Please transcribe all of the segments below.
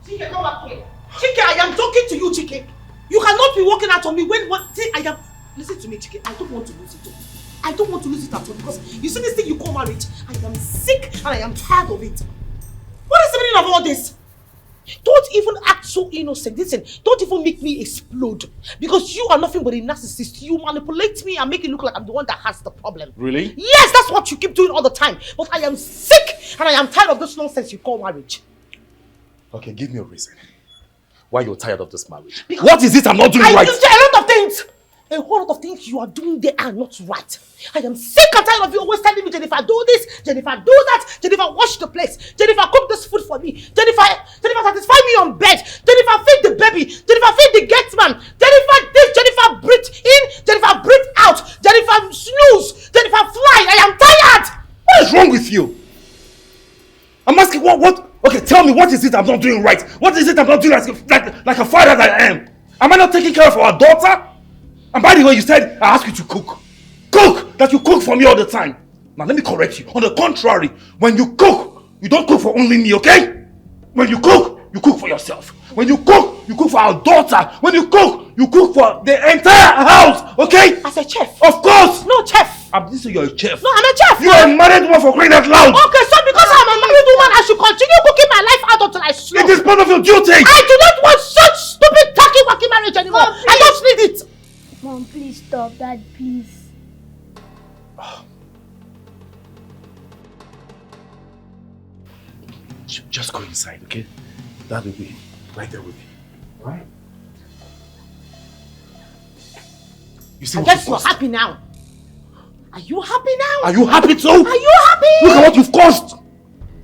Chike, come back here. Chike, I am talking to you, Chike. You cannot be walking out on me when what? See, I am. Listen to me, Chike. I don't want to lose it. I don't want to lose it at all because you see this thing you call marriage. I am sick and I am tired of it. What is the meaning of all this? Don't even act so innocent. Listen, don't even make me explode. Because you are nothing but a narcissist. You manipulate me and make it look like I'm the one that has the problem. Really? Yes, that's what you keep doing all the time. But I am sick and I am tired of this nonsense you call marriage. Okay, give me a reason why you're tired of this marriage. Because what is it I'm not doing right? I do a lot of things. A whole lot of things you are doing there are not right. I am sick and tired of you always telling me, Jennifer, do this, Jennifer, do that, Jennifer, wash the place, Jennifer, cook this food for me, Jennifer, satisfy me on bed, Jennifer, feed the baby, Jennifer, feed the gate man, Jennifer, this, Jennifer, breathe in, Jennifer, breathe out, Jennifer, snooze, Jennifer, fly. I am tired. What is wrong with you? I'm asking what? Okay, tell me, what is it I'm not doing right? What is it I'm not doing like a father that I am? Am I not taking care of our daughter? And by the way, you said I asked you to cook. Cook! That you cook for me all the time. Now let me correct you. On the contrary, when you cook, you don't cook for only me, okay? When you cook for yourself. When you cook for our daughter. When you cook for the entire house, okay? As a chef? Of course! No, chef. I'm just saying you're a chef. No, I'm a chef. You're a married woman for crying out loud. Okay, so because I'm a married woman, I should continue cooking my life out until I slow. It is part of your duty. I do not want such stupid tacky-wacky marriage anymore. Mom, I don't need it. Mom, please stop. Dad, please. Just go inside, okay? That will be right there with you. Alright? You see, I guess you're happy now. Are you happy now? Are you happy too? Are you happy? Look at what you've caused!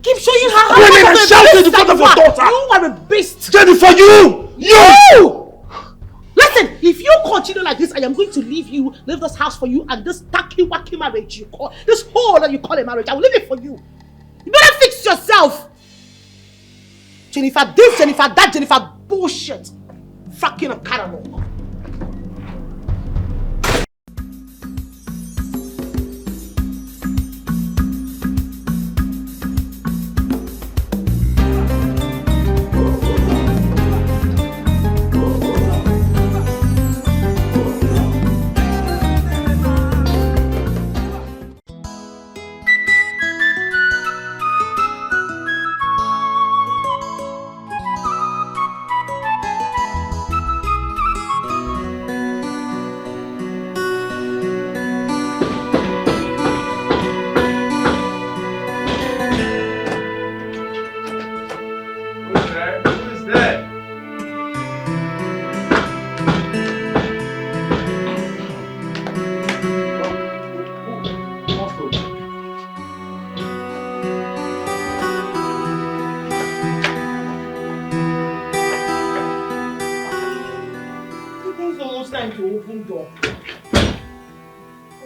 Keep showing her how Screaming and shouting in front of your daughter! You are a beast! Jennifer, you! Listen, if you continue like this, I am going to leave this house for you, and this tacky-wacky marriage you call, this hole that you call a marriage, I will leave it for you. You better fix yourself! Jennifer this, Jennifer that, Jennifer bullshit. Fucking a catalog.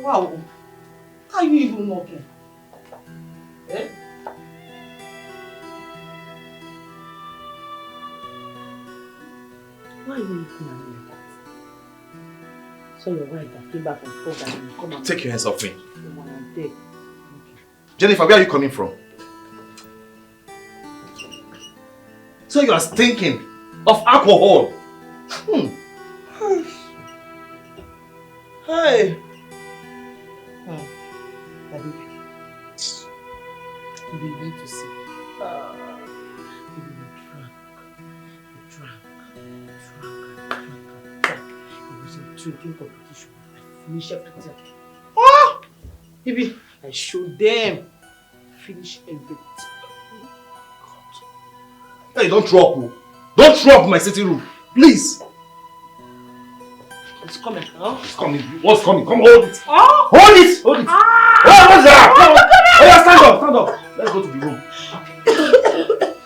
Wow, how are you even knocking? Eh? Why are you looking at me like that? So you're right that came back from Fog and you come and take your hands off me. Okay. Jennifer, where are you coming from? So you are stinking of alcohol. Hey. Daddy, you need to see. You drank. It was a drinking competition. I finished everything. Oh! Baby, I showed them. Finish everything. Hey, don't throw up. Don't throw up my sitting room. Please. It's coming, huh? It's coming. What's coming? Come hold it. Oh! Hold it! Hold it! What's that? Oh, yeah, stand up. Let's go to the room.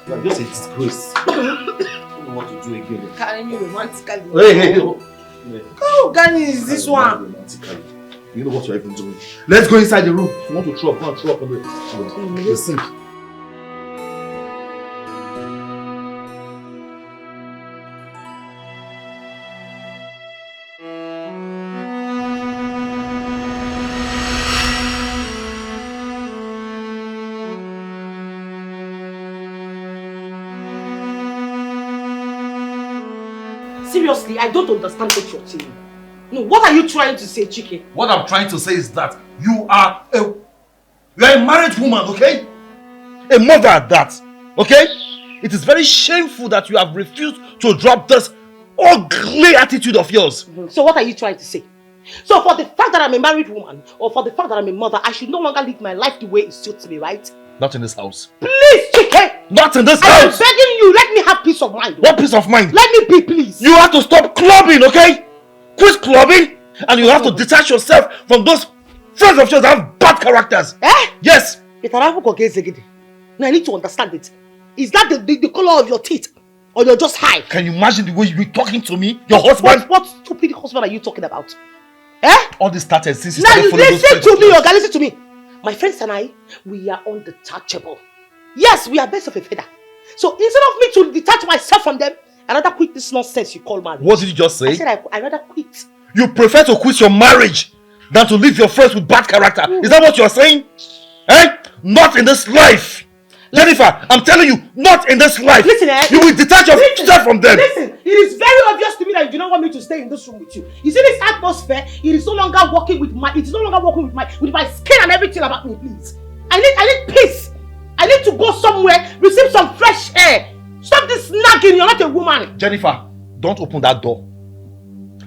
You are just a disgrace. I don't know what to do again. Carry me romantically. Hey. How Gani is this one? Romantically. You know what you're even doing. Let's go inside the room. If you want to throw up, go and throw up on the sink. Seriously, I don't understand what you're saying. No, what are you trying to say, Chike? What I'm trying to say is that you are a married woman, okay? A mother at that, okay? It is very shameful that you have refused to drop this ugly attitude of yours. So what are you trying to say? So for the fact that I'm a married woman, or for the fact that I'm a mother, I should no longer live my life the way it suits me, right? Not in this house. Please, Chike! Not in this I am house! begging you, let me have peace of mind. What peace of mind? Let me be, please. You have to stop clubbing, okay? Quit clubbing, and you have to detach yourself from those friends of yours that have bad characters. Eh? Yes. Now I need to understand it. Is that the color of your teeth? Or you're just high? Can you imagine the way you be talking to me? Your husband? What stupid husband are you talking about? Eh? All this started since you now started you following those listen friends to me, of Oga, listen to me. My friends and I, we are undetachable. Yes, we are birds of a feather. So instead of me to detach myself from them, I rather quit this nonsense you call marriage. What did you just say? I said I rather quit. You prefer to quit your marriage than to leave your friends with bad character. Is that what you're saying? Eh? Not in this life. Jennifer, I'm telling you, not in this life. Listen, you will detach yourself from them. Listen, it is very obvious to me that you do not want me to stay in this room with you. You see this atmosphere, it is no longer working with my skin and everything about me, please. I need peace. I need to go somewhere, receive some fresh air. Stop this nagging, you're not a woman. Jennifer, don't open that door.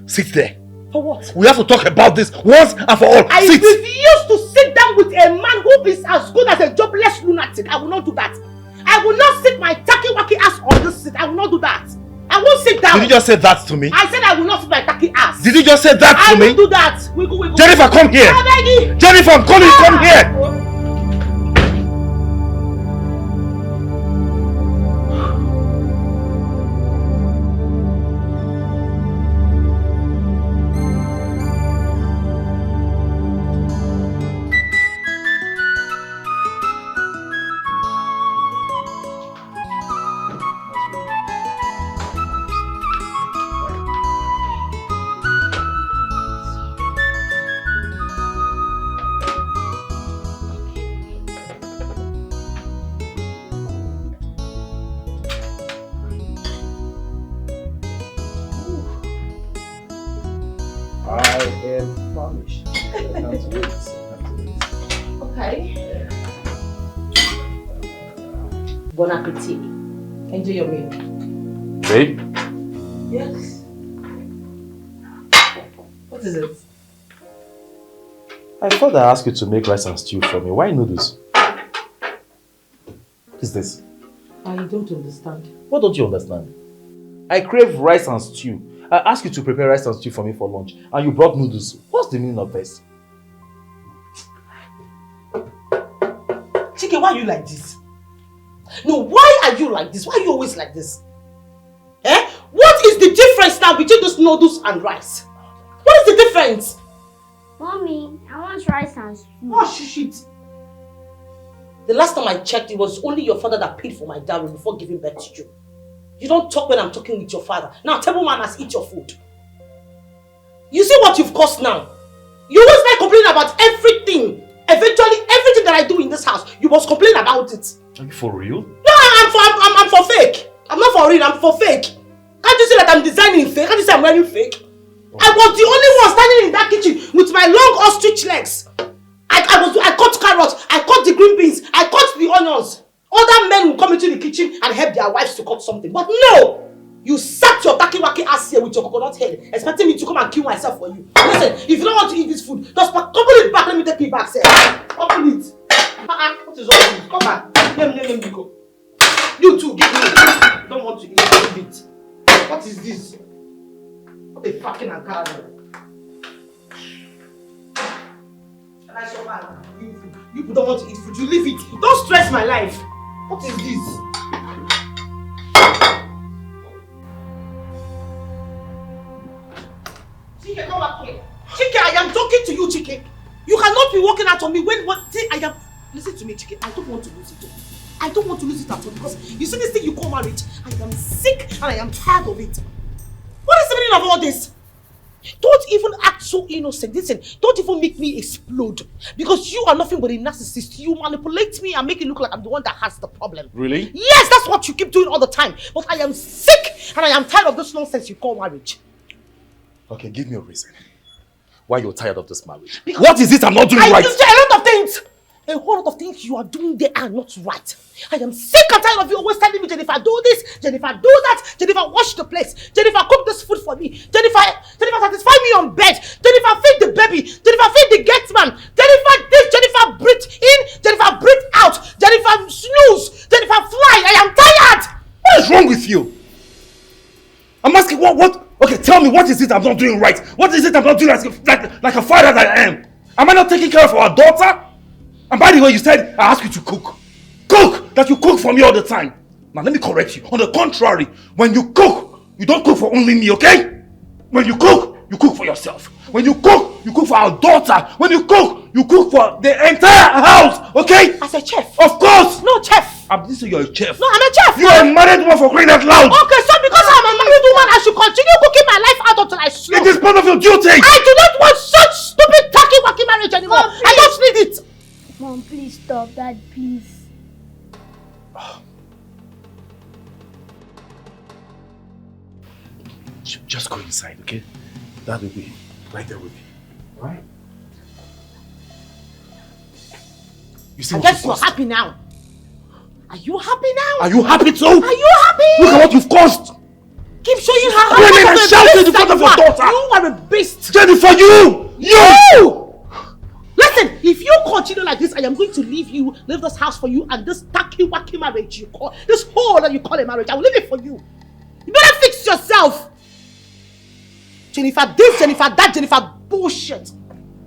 Sit there. For what? We have to talk about this once and for all. I refuse to sit down with a man who is as good as a jobless lunatic. I will not do that. I will not sit my tacky-wacky ass on this seat. I will not do that. I won't sit down. Did you just say that to me? I said I will not sit my tacky ass. Did you just say that to me? I will do that. We go. Jennifer, come here. Jennifer, I'm calling you. Come here. Bon appetit. Enjoy your meal. Babe? Yes. What is it? I thought I asked you to make rice and stew for me. Why noodles? What is this? I don't understand. What don't you understand? I crave rice and stew. I asked you to prepare rice and stew for me for lunch, and you brought noodles. What's the meaning of this? Chike, why are you like this? No, why are you like this? Why are you always like this? Eh? What is the difference now between those noodles and rice? What is the difference? Mommy, I want rice and stew. Oh, shit. The last time I checked, it was only your father that paid for my dowry before giving birth to you. You don't talk when I'm talking with your father. Now, table manners, eat your food. You see what you've caused now? You always like complaining about everything. Eventually, everything that I do in this house, you must complain about it. Are you for real? No, I'm for fake. I'm not for real, I'm for fake. Can't you see that I'm designing fake? Can't you see I'm wearing fake? Oh. I was the only one standing in that kitchen with my long ostrich legs. I cut carrots, I cut the green beans, I cut the onions. Other men will come into the kitchen and help their wives to cut something. But no! You sat your tacky-wacky ass here with your coconut head, expecting me to come and kill myself for you. Listen, if you don't want to eat this food, just couple it back, let me take it back, sir. Couple it. What is all this? Come back. Name, go. You too, give me it. Don't want to eat it. What is this? What a fucking Ankara. And I saw that. You don't want to eat food, you leave it. Don't stress my life. What is this? Chike, come back here. Chike, I am talking to you, Chike. You cannot be walking out on me when see, I am. Listen to me, Chike. I don't want to lose it. I don't want to lose it at all because you see this thing you call marriage. I am sick and I am tired of it. What is the meaning of all this? Don't even act so innocent. Listen, don't even make me explode. Because you are nothing but a narcissist. You manipulate me and make it look like I'm the one that has the problem. Really? Yes, that's what you keep doing all the time. But I am sick And I am tired of this nonsense you call marriage. Okay, give me a reason why you're tired of this marriage. Because what is it I'm not doing right? I do a lot of things. A whole lot of things you are doing there are not right. I am sick and tired of you always telling me, Jennifer, do this, Jennifer, do that, Jennifer, wash the place, Jennifer, cook this food for me, Jennifer, satisfy me on bed, Jennifer, feed the baby, Jennifer, feed the gateman, Jennifer, this, Jennifer, breathe in, Jennifer, breathe out, Jennifer, snooze, Jennifer, fly. I am tired. What is wrong with you? I'm asking, what? Okay, tell me, what is it I'm not doing right? What is it I'm not doing like a father that I am? Am I not taking care of our daughter? And by the way, you said I asked you to cook. Cook! That you cook for me all the time. Now let me correct you. On the contrary, when you cook, you don't cook for only me, okay? When you cook for yourself. When you cook for our daughter. When you cook for the entire house, okay? As a chef? Of course! No, chef. I'm just saying you're a chef. No, I'm a chef. You're a married woman for crying out loud. Okay, so because I'm a married woman, I should continue cooking my life out until I slow. It is part of your duty. I do not want such stupid tacky-wacky marriage anymore. Mom, I don't need it. Mom, please stop. Dad, please. Just go inside, okay? That will be right there with you. Alright? You see, I guess you're happy now. Are you happy now? Are you happy too? Are you happy? Look at what you've caused! Keep showing her how screaming and shouting in front of your daughter! You are a beast! Jennifer, you! Listen, if you continue like this, I am going to leave this house for you, and this tacky-wacky marriage you call, this hole that you call a marriage, I will leave it for you. You better fix yourself! Jennifer this, Jennifer that, Jennifer bullshit.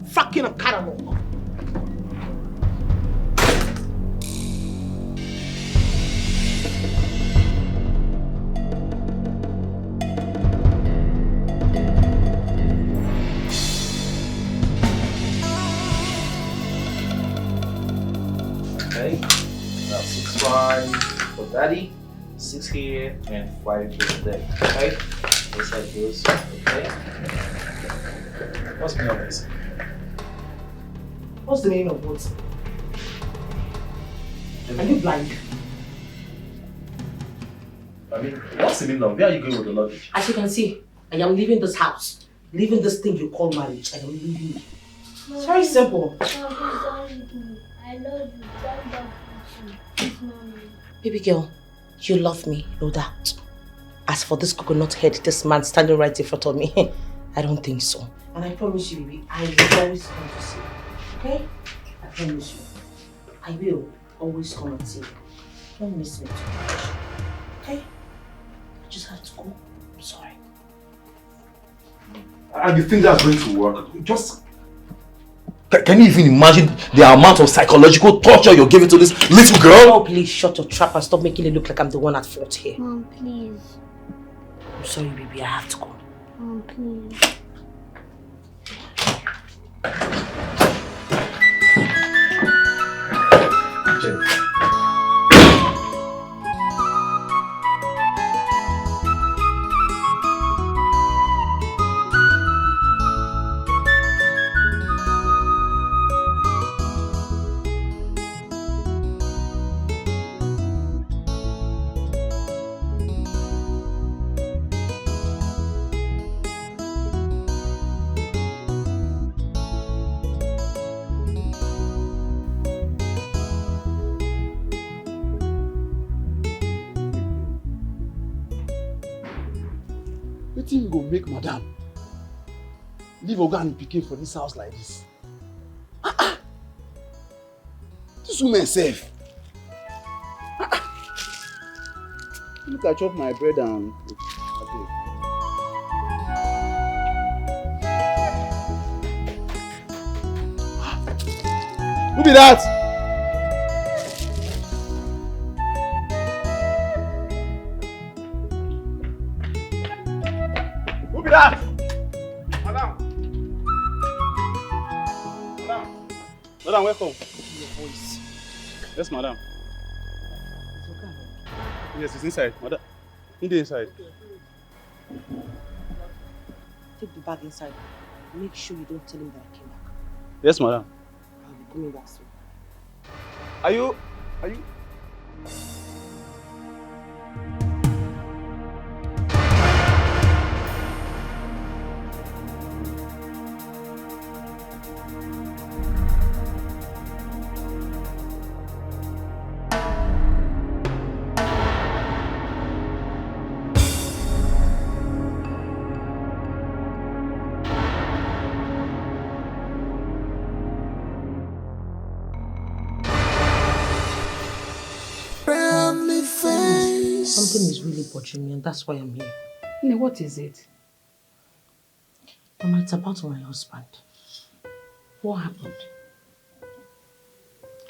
Fucking a catalog. Okay, now 6 5 for daddy, 6 here, and 5 over there. Okay, just like this. Okay. What's the meaning of this? What's the meaning of what? Are you blind? I mean, what's the meaning of where are you going with the luggage? As you can see, I am leaving this house. Leaving this thing you call marriage. I am leaving it. It's very simple. I love you. Please, Mommy. Baby girl, you love me, no doubt. As for this coconut head, this man standing right in front of me, I don't think so. And I promise you, baby, I will always come to see you. Okay? I promise you. I will always come and see you. Don't miss me too much. Okay? I just have to go. I'm sorry. And you think that's going to work? Just... Can you even imagine the amount of psychological torture you're giving to this little girl? Oh, please shut your trap and stop making it look like I'm the one at fault here. Mom, please. I'm sorry, baby. I have to go. Mom, please. Jennifer. Wetin go make madam leave oga and pikin for this house like this? This woman sef. Look, I chop my bread and okay. Who be that? Who be that? Madam. Madam. Madam, welcome. Your voice. Yes, madam. It's okay. Yes, it's inside. Madam. In the inside. Take the bag inside. Make sure you don't tell him that I came back. Yes, madam. I'll be coming back soon. Are you? Something is really bothering me and that's why I'm here. Nne, what is it? Mama, it's about my husband. What happened?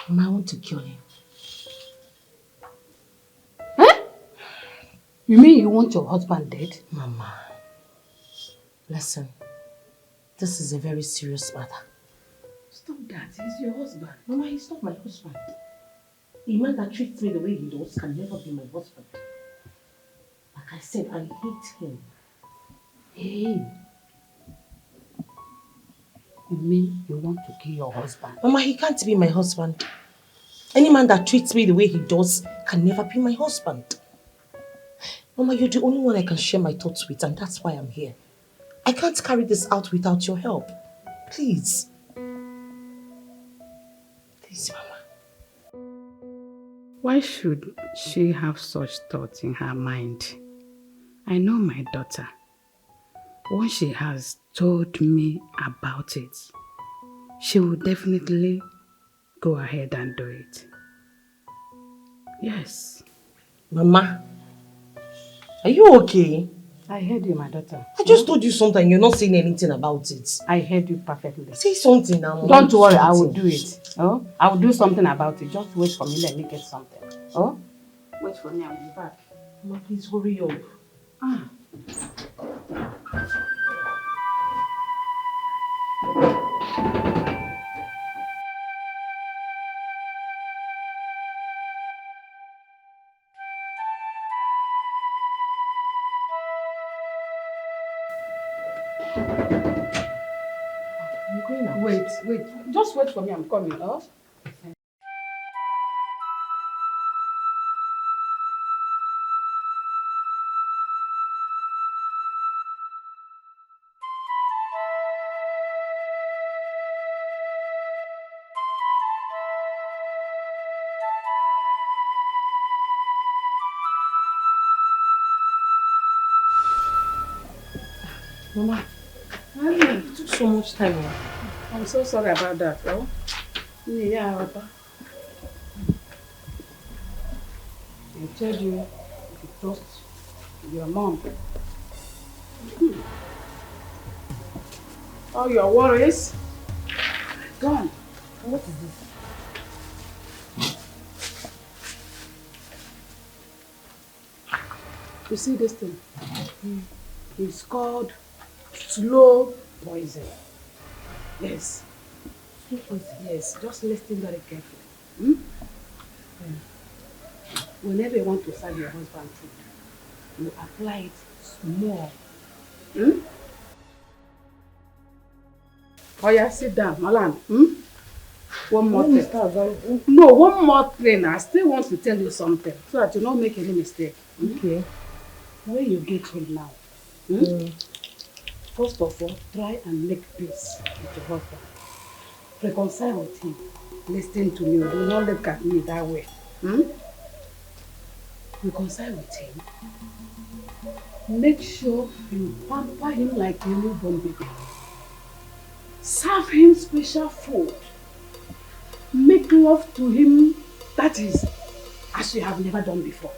Mama, I want to kill him. Huh? You mean you want your husband dead? Mama, listen. This is a very serious matter. Stop that. He's your husband. Mama, he's not my husband. A man that treats me the way he does can never be my husband. Like I said, I hate him. Hey. You mean you want to kill your husband? Mama, he can't be my husband. Any man that treats me the way he does can never be my husband. Mama, you're the only one I can share my thoughts with, and that's why I'm here. I can't carry this out without your help. Please. Please, Mama. Why should she have such thoughts in her mind? I know my daughter. Once she has told me about it, she will definitely go ahead and do it. Yes. Mama, are you okay? I heard you, my daughter. I just told you something and you're not saying anything about it. I heard you perfectly. Say something now, Mama. Don't worry, I will do it. Oh, I will do something about it. Just wait for me, let me get something. Oh? Wait for me, I'll be back. Mama, please hurry up. Ah. I'm going out. Wait. Just wait for me, I'm coming. Oh? Mama, it took so much time. I'm so sorry about that. Oh? Yeah, Papa. I told you to trust your mom. All your worries gone. What is this? You see this thing? It's called slow poison. Yes. Slow poison? Yes. Just listen very carefully. Whenever you want to serve your husband food, you apply it small. Oh yeah, sit down, Malan. One more thing. No, one more thing. I still want to tell you something so that you don't make any mistake. Okay. When you get him now, first of all, try and make peace with your husband. Reconcile with him. Listen to me. Do not look at me that way. Reconcile with him. Make sure you pamper him like a newborn baby. Serve him special food. Make love to him, that is, as you have never done before.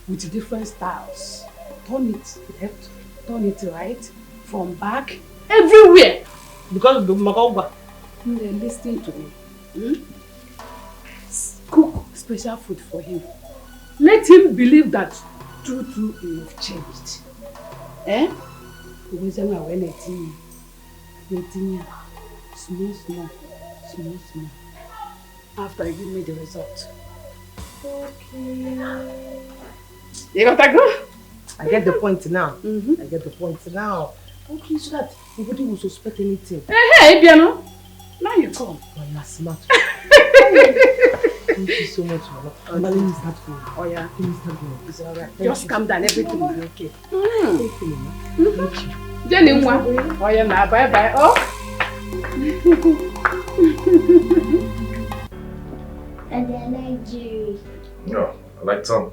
With different styles. Turn it left, turn it right, from back, everywhere. Because of the Magawa. Then listen to me. Cook special food for him. Let him believe that true you've changed. Small. After you give me the result. Okay. You got to go? I get the point now. I get the point now. Okay, so that nobody will suspect anything. Hey, piano. Now you come. Oh, you're smart. Thank you so much, Mama. Mama, let me start food. Oh, yeah. Let me start food. It's alright. Just calm down. Everything will be okay. Thank you, Mama. Thank you. Jenny, oh, yeah, now. Bye-bye. Oh. Daddy, I like Jerry. No, I like Tom.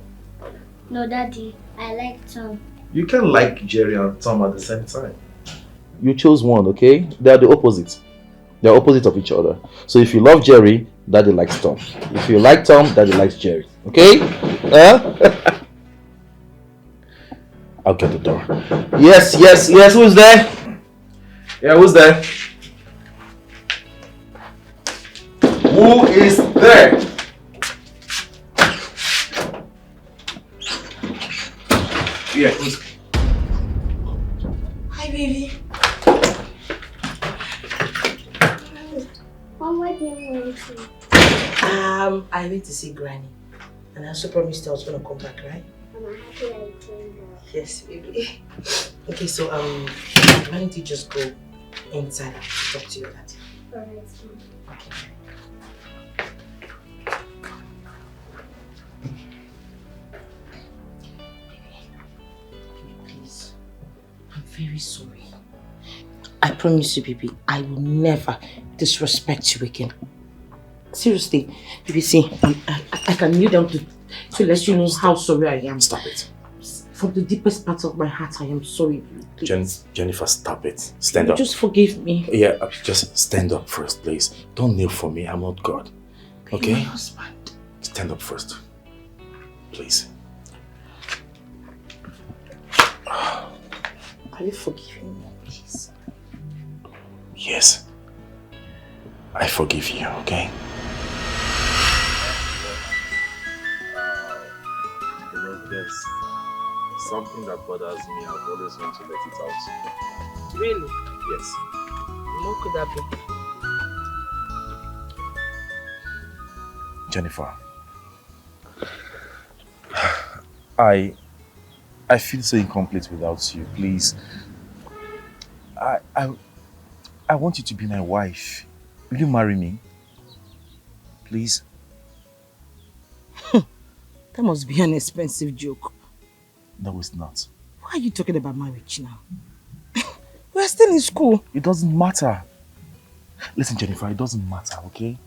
No, Daddy, I like Tom. You can like Jerry and Tom at the same time. You chose one, okay? They are the opposite. They are opposite of each other. So if you love Jerry, Daddy likes Tom. If you like Tom, Daddy likes Jerry. Okay? I'll get the door. Yes, who's there? Yeah, who's there? Who is there? Yeah, who's... Hi, baby. Mom, what do you want to? I went to see Granny. And I also promised I was going to come back, right? I'm happy I came back. Yes, baby. Okay, so, why don't you just go inside and talk to your daddy? Alright, Mom. Okay. Please, I'm very sorry. I promise you, baby, I will never disrespect you again. Seriously, baby, see, I can kneel down to let you know how sorry I am. Stop it. From the deepest part of my heart, I am sorry. Jennifer, stop it. Stand up. Just forgive me. Yeah, just stand up first, please. Don't kneel for me. I'm not God. Okay? My husband. Stand up first. Please. Are you forgiving me, please? Yes. I forgive you, okay? There's something that bothers me. I've always want to let it out. Really? Yes. What could that be? Jennifer, I feel so incomplete without you. Please, I want you to be my wife. Will you marry me? Please? That must be an expensive joke. No, it's not. Why are you talking about marriage now? We're still in school. It doesn't matter. Listen, Jennifer, it doesn't matter, okay?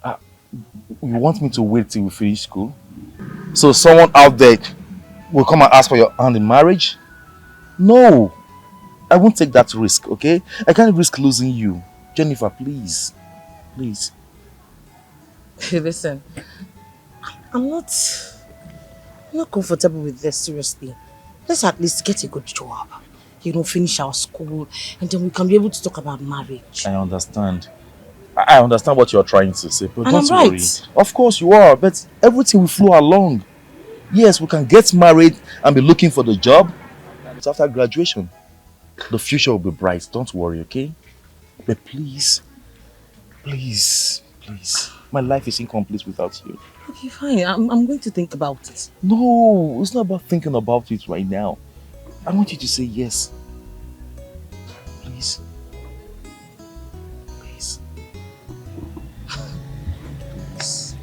You want me to wait till we finish school? So someone out there will come and ask for your hand in marriage? No. I won't take that risk, okay? I can't risk losing you. Jennifer, please. Please. Listen, I'm not comfortable with this, seriously. Let's at least get a good job. You know, finish our school, and then we can be able to talk about marriage. I understand. I understand what you're trying to say, but And don't I'm worry. right. Of course you are, but everything will flow along. Yes, we can get married and be looking for the job. It's after graduation. The future will be bright. Don't worry, okay? But please, please, please. My life is incomplete without you. Okay, fine. I'm going to think about it. No, it's not about thinking about it right now. I want you to say yes. Please. Please. Please.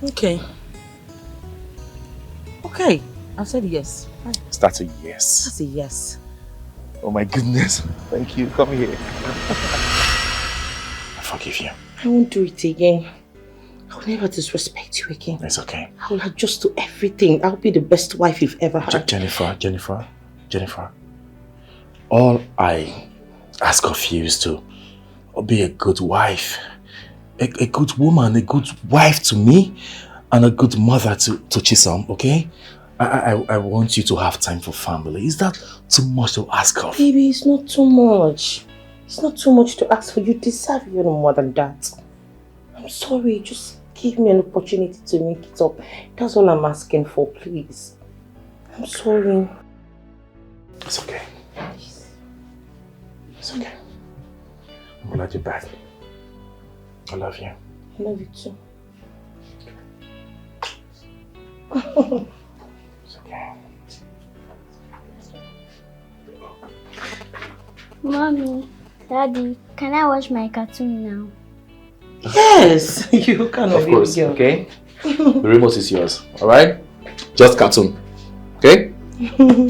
Okay. Okay, I said yes. Fine. That's a yes. That's a yes. Oh my goodness. Thank you. Come here. I forgive you. I won't do it again. I'll never disrespect you again. It's okay. I'll adjust to everything. I'll be the best wife you've ever had. Jennifer. All I ask of you is to be a good wife. A good woman, a good wife to me, and a good mother to Chisom, okay? I want you to have time for family. Is that too much to ask of? Baby, it's not too much. It's not too much to ask for. You deserve even more than that. I'm sorry, just give me an opportunity to make it up. That's all I'm asking for, please. I'm sorry. It's okay. It's okay. I'm glad you're back. I love you. I love you too. It's okay. Mommy, Daddy, can I watch my cartoon now? Yes, you can. Of course, okay? The remote is yours, alright? Just cartoon, okay? Come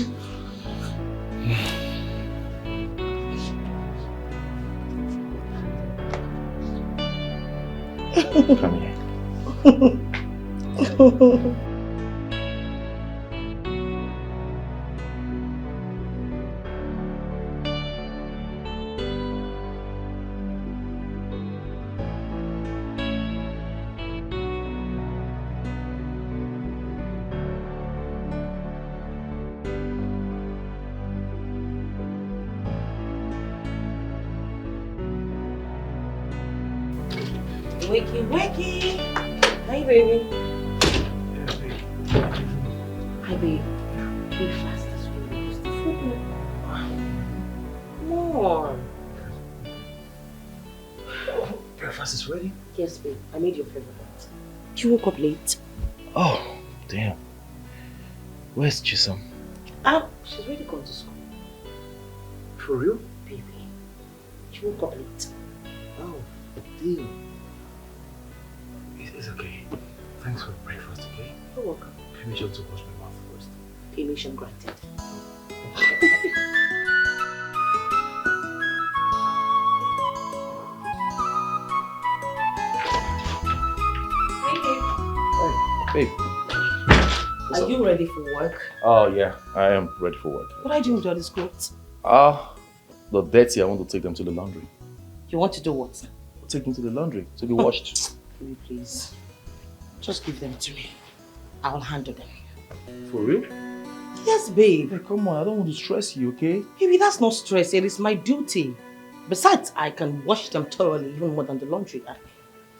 here. Wakey, wakey. Hi, baby. Hi, baby. Breakfast is ready. What's the food? Come on. Breakfast is ready? Yes, babe. I made your favorite. You woke up late. Oh, damn. Where's Chisholm? She's already gone to school. For real? Baby. She woke up late. Oh, damn. It's okay. Thanks for breakfast, okay? You're welcome. Permission to wash my mouth first. Permission granted. Babe. Are you ready for work? Oh yeah, I am ready for work. What are you doing with all these clothes? The dirty, I want to take them to the laundry. You want to do what? Take them to the laundry to be washed. Baby, please. Just give them to me. I'll handle them. For real? Yes, babe. Hey, come on, I don't want to stress you, okay? Baby, that's not stress. It is my duty. Besides, I can wash them thoroughly, even more than the laundry.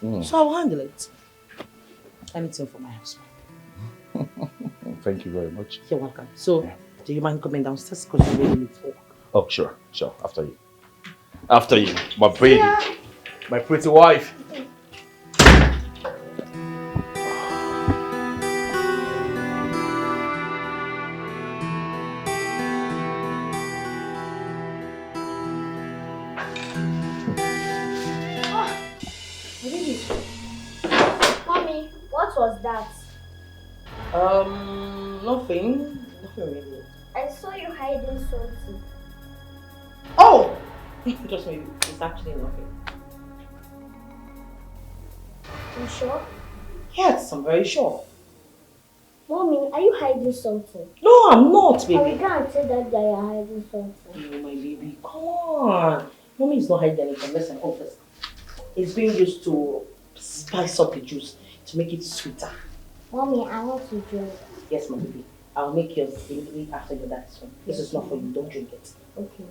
So I'll handle it. Anything for my husband. Thank you very much. You're welcome. So, do you mind coming downstairs because you're really late for work? Oh, sure. After you. After you, my baby. Yeah. My pretty wife. Mommy, what was that? Nothing. Nothing really. I saw you hiding something. Oh! Just maybe. It's actually nothing. You sure? Yes, I'm very sure. Mommy, are you hiding something? No, I'm not, baby. I will go and tell that guy you're hiding something. Oh, my baby, come on. Mommy is not hiding anything. Listen, confess. It's being used to spice up the juice to make it sweeter. Mommy, I want to drink. Yes, my baby. I'll make yours immediately after your dad's one. This is not for you. Don't drink it. Okay.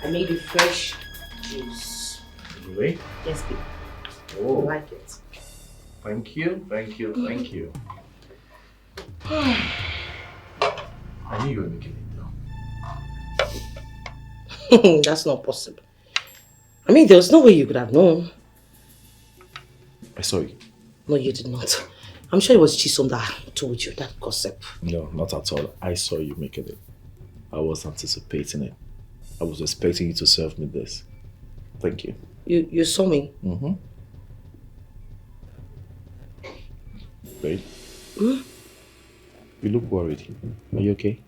I made a fresh juice. Really? Yes, babe. Oh. I like it. Thank you. I knew you were making it though. That's not possible. I mean, there was no way you could have known. I saw you. No, you did not. I'm sure it was Chisom that told you that gossip. No, not at all. I saw you making it. I was anticipating it. I was expecting you to serve me this. Thank you. You saw me? Mm-hmm. Babe? Hmm? You look worried. Are you okay?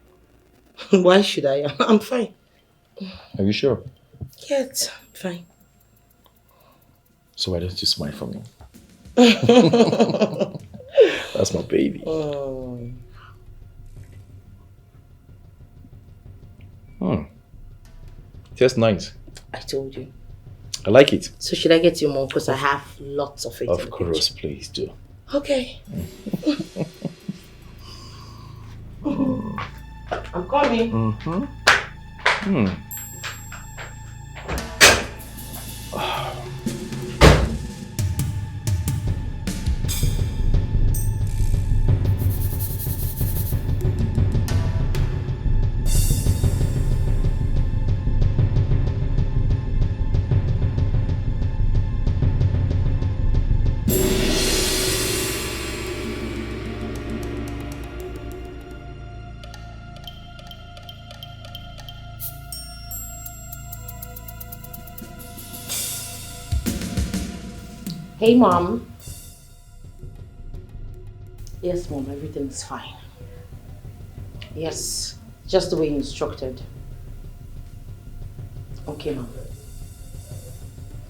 Why should I? I'm fine. Are you sure? Yes, I'm fine. So why don't you smile for me? That's my baby. Tastes nice. I told you. I like it. So should I get you more? Because I have lots of it. Of course, please do. Okay. I'm coming. Mm-hmm. Hey, Mom. Yes, Mom, everything is fine. Yes, just the way you instructed. Okay, Mom.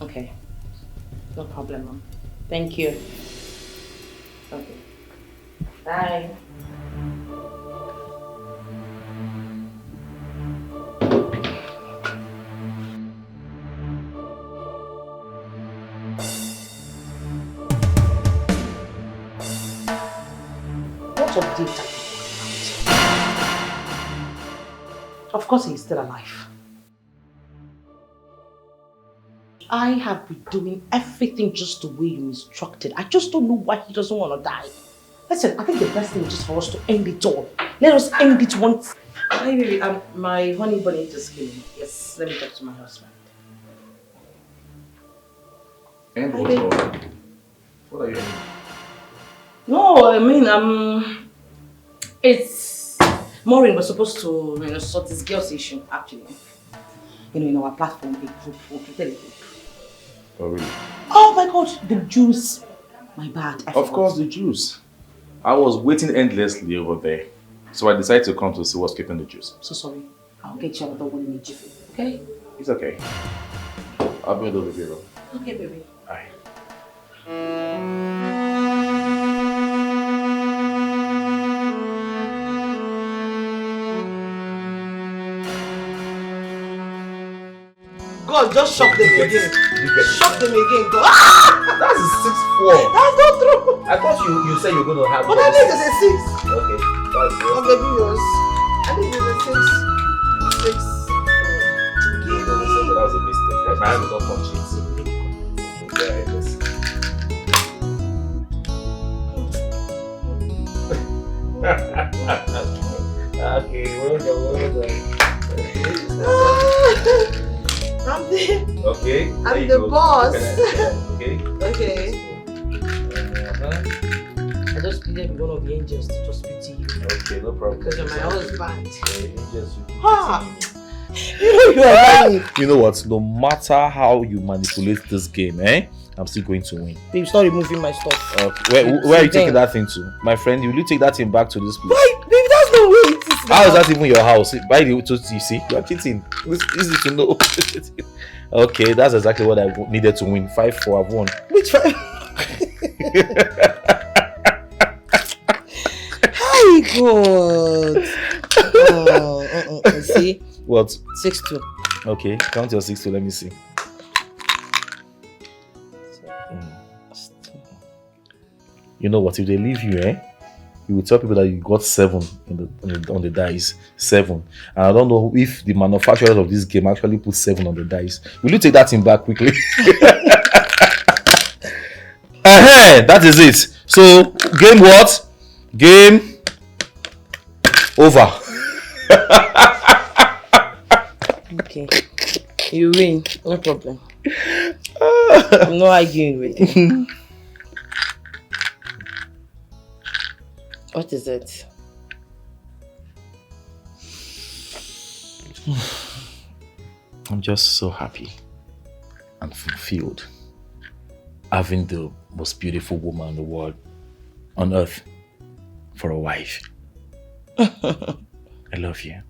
Okay. No problem, Mom. Thank you. Okay. Bye. What update are you talking about? Of course he's still alive. I have been doing everything just the way you instructed. I just don't know why he doesn't want to die. Listen, I think the best thing is just for us to end it all. Let us end it once. Hi baby, my honey bunny just came in. Yes, let me talk to my husband. And Hi, baby. what are you doing? No, I mean, it's Maureen was supposed to, sort this girl's issue, actually. In our platform, a group, we created a group. Oh, really? Oh my God, the juice. My bad. Of course, the juice. I was waiting endlessly over there. So I decided to come to see what's keeping the juice. So sorry. I'll get you another one in a jiffy, okay? It's okay. I'll be over here. Okay, baby. Bye. God, just shock them again. Shock them again, God. That's a 6-4. That's not true. I thought you said you were going to have. But I think it's a 6. Okay, that's Oh, good. baby, yours. I think it's a 6. 6. That was a mistake. My hand will not touch it. Yeah, it is. Okay, well done. I'm the Okay. I'm the boss. Okay. Okay. I just needed one of the angels to just speak to you. Okay, no problem. Because you're my husband. Ah. You know what? No matter how you manipulate this game, I'm still going to win. Babe, start removing my stuff. Where are you taking that thing to? My friend, will you take that thing back to this place? Why? Baby, that's no way it is. How is that even your house? By the way, you see, you are cheating. It's easy to know. Okay, that's exactly what I needed to win. 5-4, I've won. Which 5? Hi, God. See? What? 6-2. Okay, count your 6 to let me see. You know what? If they leave you, you will tell people that you got 7 on the dice. 7. And I don't know if the manufacturers of this game actually put 7 on the dice. Will you take that thing back quickly? That is it. So, game what? Game over. Okay. You win. No problem. I'm not arguing with you. What is it? I'm just so happy and fulfilled having the most beautiful woman in the world on earth for a wife. I love you.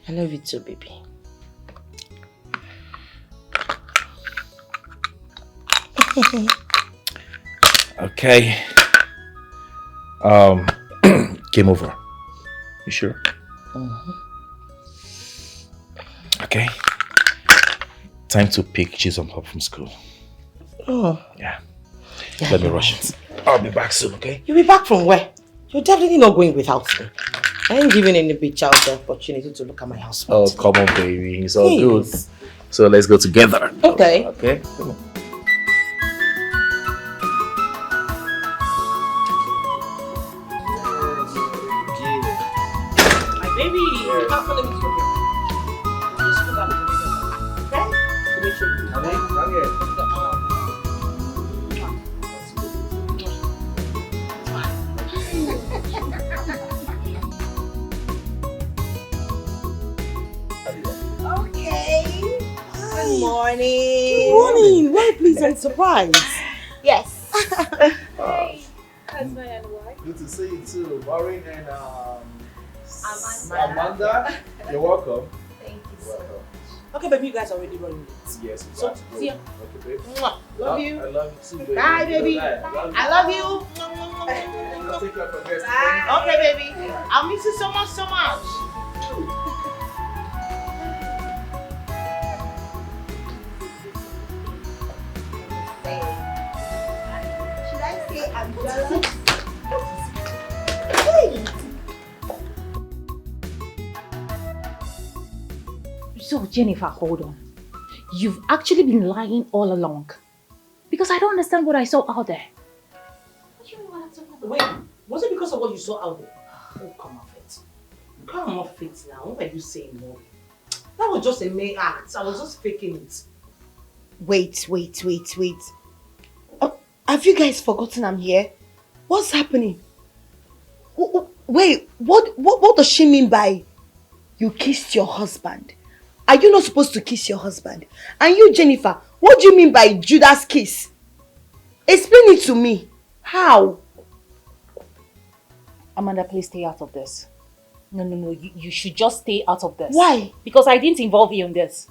I love you too, baby. Okay. Game over. You sure? Okay. Time to pick Jason up from school. Oh. Yeah. Let me rush it. I'll be back soon, okay? You'll be back from where? You're definitely not going without me. I ain't giving any bitch out the opportunity to look at my house. Oh, come on, baby. It's all good. So let's go together. Okay. Okay? Come on. My baby, you can't follow me to your room. Just put that in the room. Okay? To make sure you do that. Okay. Good morning. morning. Very pleasant surprise. Yes. Hey, husband and wife. Good to see you too, Maureen and Amanda. Amanda. You're welcome. Thank you You're so welcome. Okay, baby, you guys are already running late. Yes, we So, got to go. see ya. Okay, babe. Mwah. Love you. I love you too, baby. Bye, baby. I love you. I love you. Take care of your guests. Okay, baby. I'll miss you so much, so much. Should I say I'm jealous? So, Jennifer, hold on. You've actually been lying all along. Because I don't understand what I saw out there. What do you mean what I'm talking about? Wait, was it because of what you saw out there? Oh, come off it. Come off it now. What were you saying, Mom? That was just a mere act. I was just faking it. Wait. Have you guys forgotten I'm here? What's happening? Wait, what does she mean by you kissed your husband? Are you not supposed to kiss your husband? And you, Jennifer, what do you mean by Judas kiss? Explain it to me. How? Amanda, please stay out of this. No. You should just stay out of this. Why? Because I didn't involve you in this.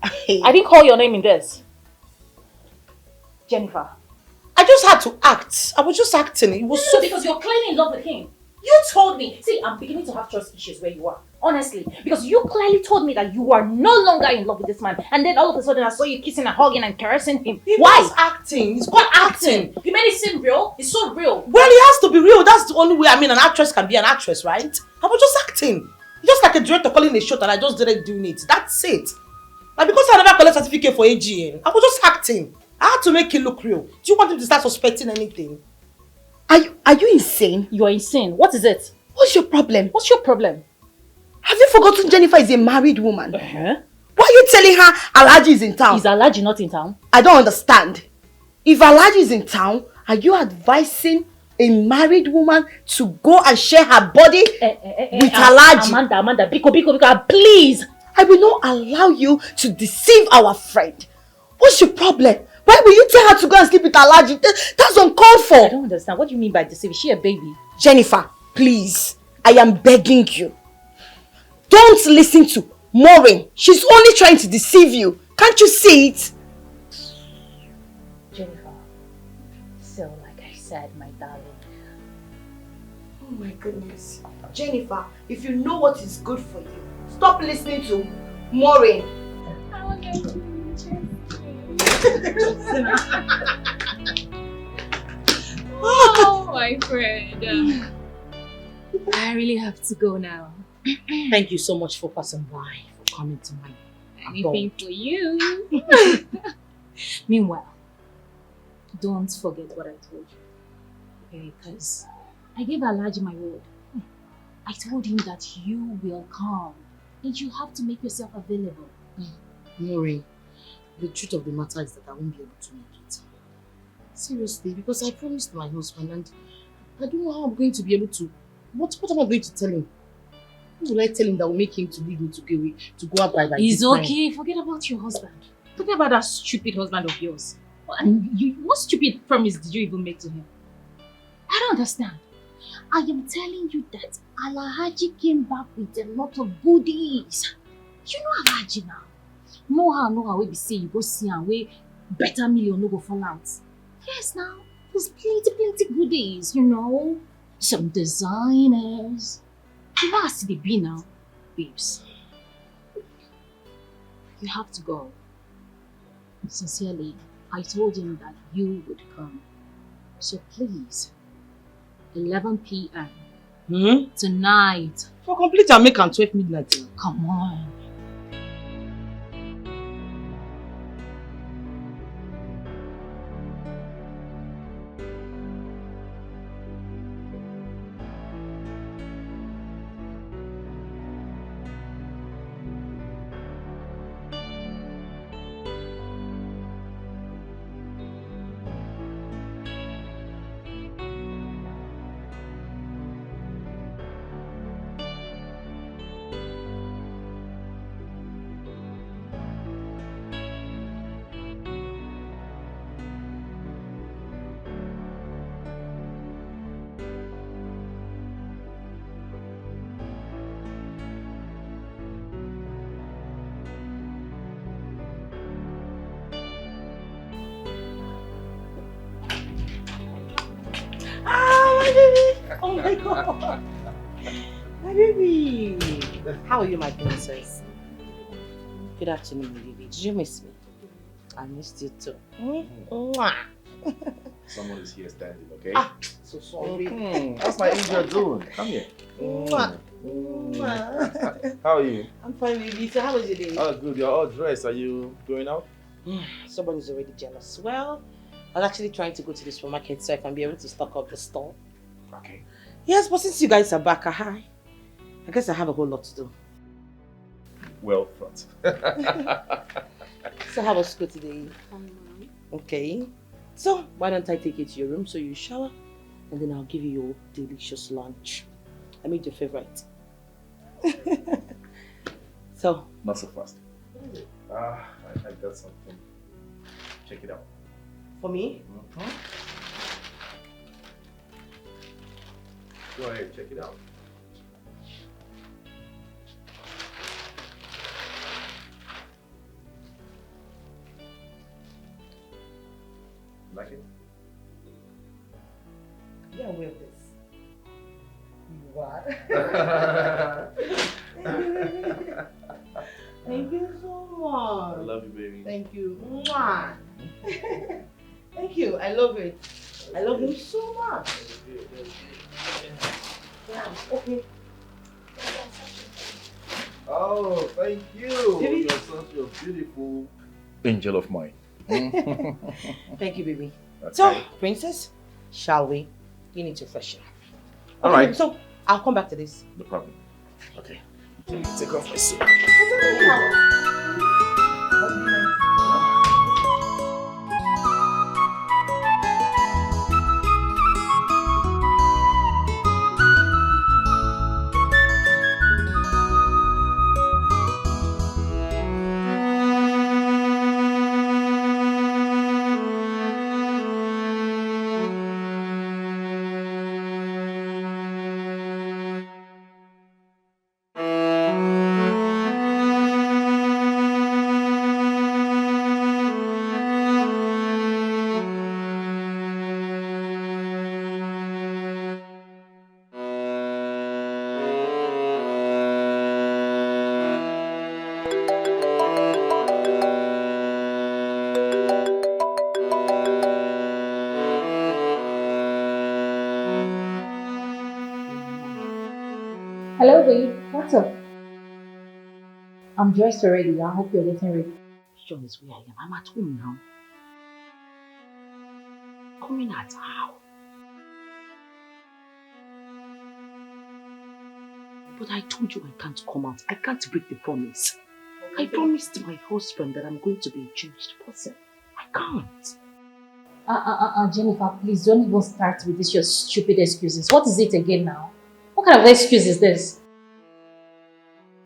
Hey. I didn't call your name in this. Jennifer. I just had to act. I was just acting. It was so... Because you're clearly in love with him. You told me. See, I'm beginning to have trust issues where you are. Honestly. Because you clearly told me that you are no longer in love with this man. And then all of a sudden I saw you kissing and hugging and caressing him. He Why? was acting. He's called acting. You made it seem real. It's so real. Well, it has to be real. That's the only way. I mean, an actress can be an actress, right? I was just acting. Just like a director calling a shot and I just didn't do it. That's it. And because I never collect certificate for AGN, I was just acting. I had to make it look real. Do you want him to start suspecting anything? Are you insane? You are insane. What is it? What's your problem? What's your problem? Have you forgotten Jennifer is a married woman? Uh-huh. Why are you telling her Alhaji is in town? Is Alhaji not in town? I don't understand. If Alhaji is in town, are you advising a married woman to go and share her body with Alhaji? Amanda, Biko, please. I will not allow you to deceive our friend. What's your problem? Why will you tell her to go and sleep with Alhaji? That's uncalled for. I don't understand. What do you mean by deceive? Is she a baby? Jennifer, please. I am begging you. Don't listen to Maureen. She's only trying to deceive you. Can't you see it? Jennifer. So, like I said, my darling. Oh my goodness. Jennifer, if you know what is good for you, stop listening to Maureen. I want to be Oh, my friend. I really have to go now. Thank you so much for passing by, for coming to my Anything for you. Meanwhile, don't forget what I told you. Because I gave Alhaji my word. I told him that you will come. And you have to make yourself available. Maureen, the truth of the matter is that I won't be able to make it. Seriously, because I promised my husband and I don't know how I'm going to be able to... What am I going to tell him? What will I tell him that will make him to leave me to go out by It's this time? okay. Forget about your husband. Forget about that stupid husband of yours. And what stupid promise did you even make to him? I don't understand. I am telling you that Alhaji came back with a lot of goodies. You know Alhaji now. No how we be say you go see and we better million no go fall out. Yes now. There's plenty goodies, you know. Some designers. You know how they be now, babes. You have to go. Sincerely, I told him that you would come. So please, 11 p.m. Tonight. For complete and make am 12 midnight. Come on. Oh my God. My baby. How are you, my princess? Good afternoon, baby. Did you miss me? I missed you too. Mwah. Someone is here standing, okay? Ah, so sorry. How's my angel doing? Come here. Mwah. How are you? I'm fine, baby. So how was your day? Oh, good. You're all dressed. Are you going out? Someone's already jealous. Well, I was actually trying to go to the supermarket so I can be able to stock up the store. Okay. Yes, but since you guys are back, I guess I have a whole lot to do. Well thought. So how was school today? Okay. So why don't I take you to your room so you shower and then I'll give you your delicious lunch. I made your favorite. So. Not so fast. I got something. Check it out. For me? Go ahead, check it out. Like it? Yeah, wear this. What? Thank you so much. I love you, baby. Thank you. Mwah. Thank you. I love it. I love him so much. Yeah, okay. Oh, thank you. Baby. You're such a beautiful angel of mine. Thank you, baby. Okay. So, princess, shall we? You need to freshen up. All right. So, I'll come back to this. No problem. Okay. Take off my suit. Hello, babe. What's up? I'm dressed already. I hope you're getting ready. John is where I am. I'm at home now. Coming at how? But I told you I can't come out. I can't break the promise. I promised my husband that I'm going to be a changed person. I can't. Jennifer, please don't even start with this your stupid excuses. What is it again now? What kind of excuse is this?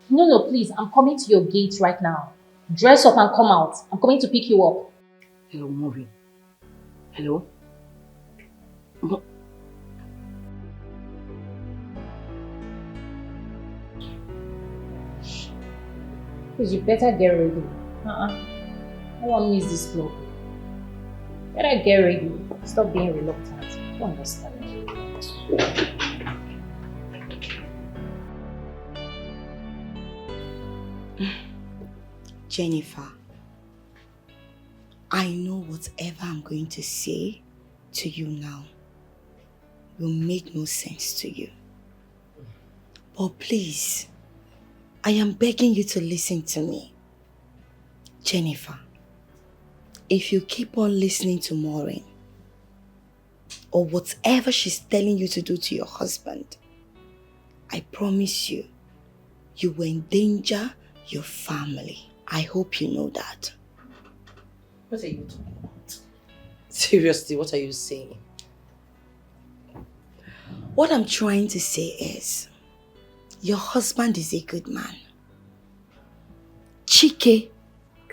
No, please. I'm coming to your gate right now. Dress up and come out. I'm coming to pick you up. Hello, Maureen. Hello? Please, you better get ready. I won't miss this club. Better get ready. Stop being reluctant. I don't understand. Jennifer, I know whatever I'm going to say to you now will make no sense to you. But please, I am begging you to listen to me. Jennifer, if you keep on listening to Maureen, or whatever she's telling you to do to your husband, I promise you, you will endanger your family. I hope you know that. What are you talking about? Seriously, what are you saying? What I'm trying to say is, your husband is a good man. Chike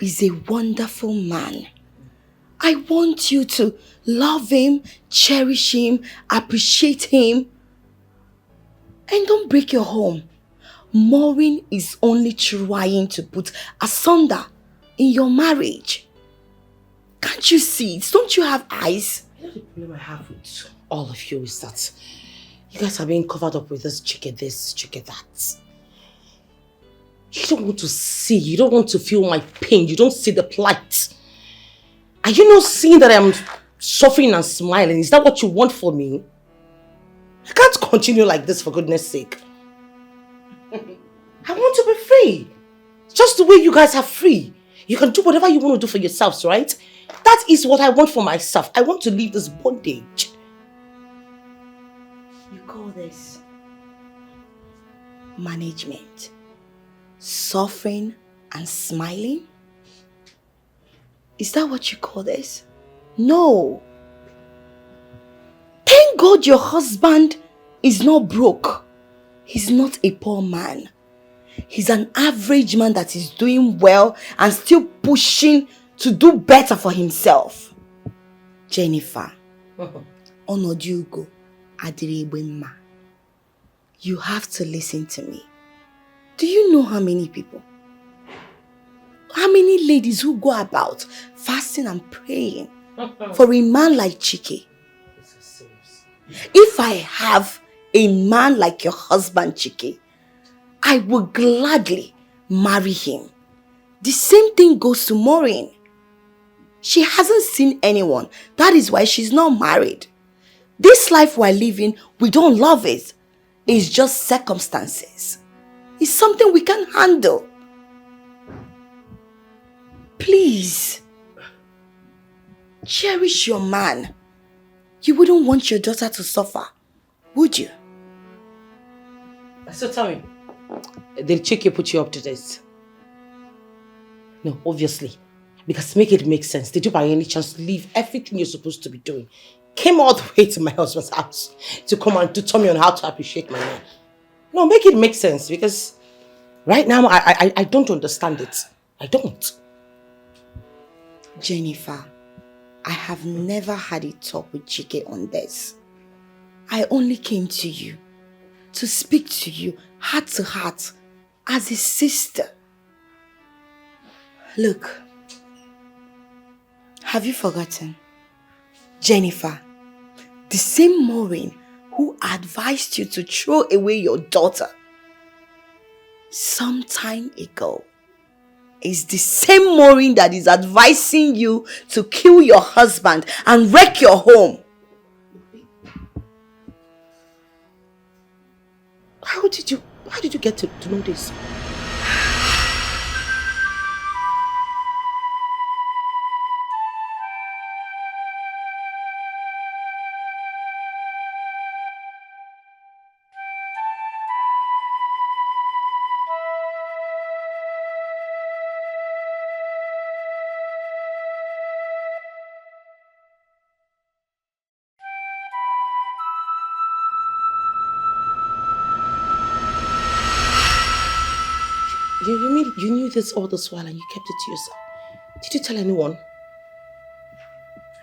is a wonderful man. I want you to love him, cherish him, appreciate him, and don't break your home. Maureen is only trying to put asunder in your marriage. Can't you see it? Don't you have eyes? The problem I have with all of you is that You guys are being covered up with this, that. You don't want to see, you don't want to feel my pain, you don't see the plight. Are you not seeing that I'm suffering and smiling? Is that what you want for me? I can't continue like this, for goodness sake. I want to be free. Just the way you guys are free. You can do whatever you want to do for yourselves, right? That is what I want for myself. I want to leave this bondage. You call this management? Suffering and smiling? Is that what you call this? No. Thank God your husband is not broke. He's not a poor man. He's an average man that is doing well and still pushing to do better for himself. Jennifer, Onodugo Adiribwema, you have to listen to me. Do you know how many people? How many ladies who go about fasting and praying for a man like Chike? If I have a man like your husband, Chike, I will gladly marry him. The same thing goes to Maureen. She hasn't seen anyone. That is why she's not married. This life we're living, we don't love it. It's just circumstances. It's something we can handle. Please, cherish your man. You wouldn't want your daughter to suffer, would you? So tell me, did Chike put you up to this? No, obviously. Because make it make sense. Did you by any chance leave everything you're supposed to be doing? Came all the way to my husband's house to come and to tell me on how to appreciate my man. No, make it make sense, because right now I don't understand it. I don't. Jennifer, I have never had a talk with Chike on this. I only came to you to speak to you heart to heart as a sister. Look, have you forgotten? Jennifer, the same Maureen who advised you to throw away your daughter some time ago is the same Maureen that is advising you to kill your husband and wreck your home. How did you get to know this? You mean you knew this all this while and you kept it to yourself? Did you tell anyone?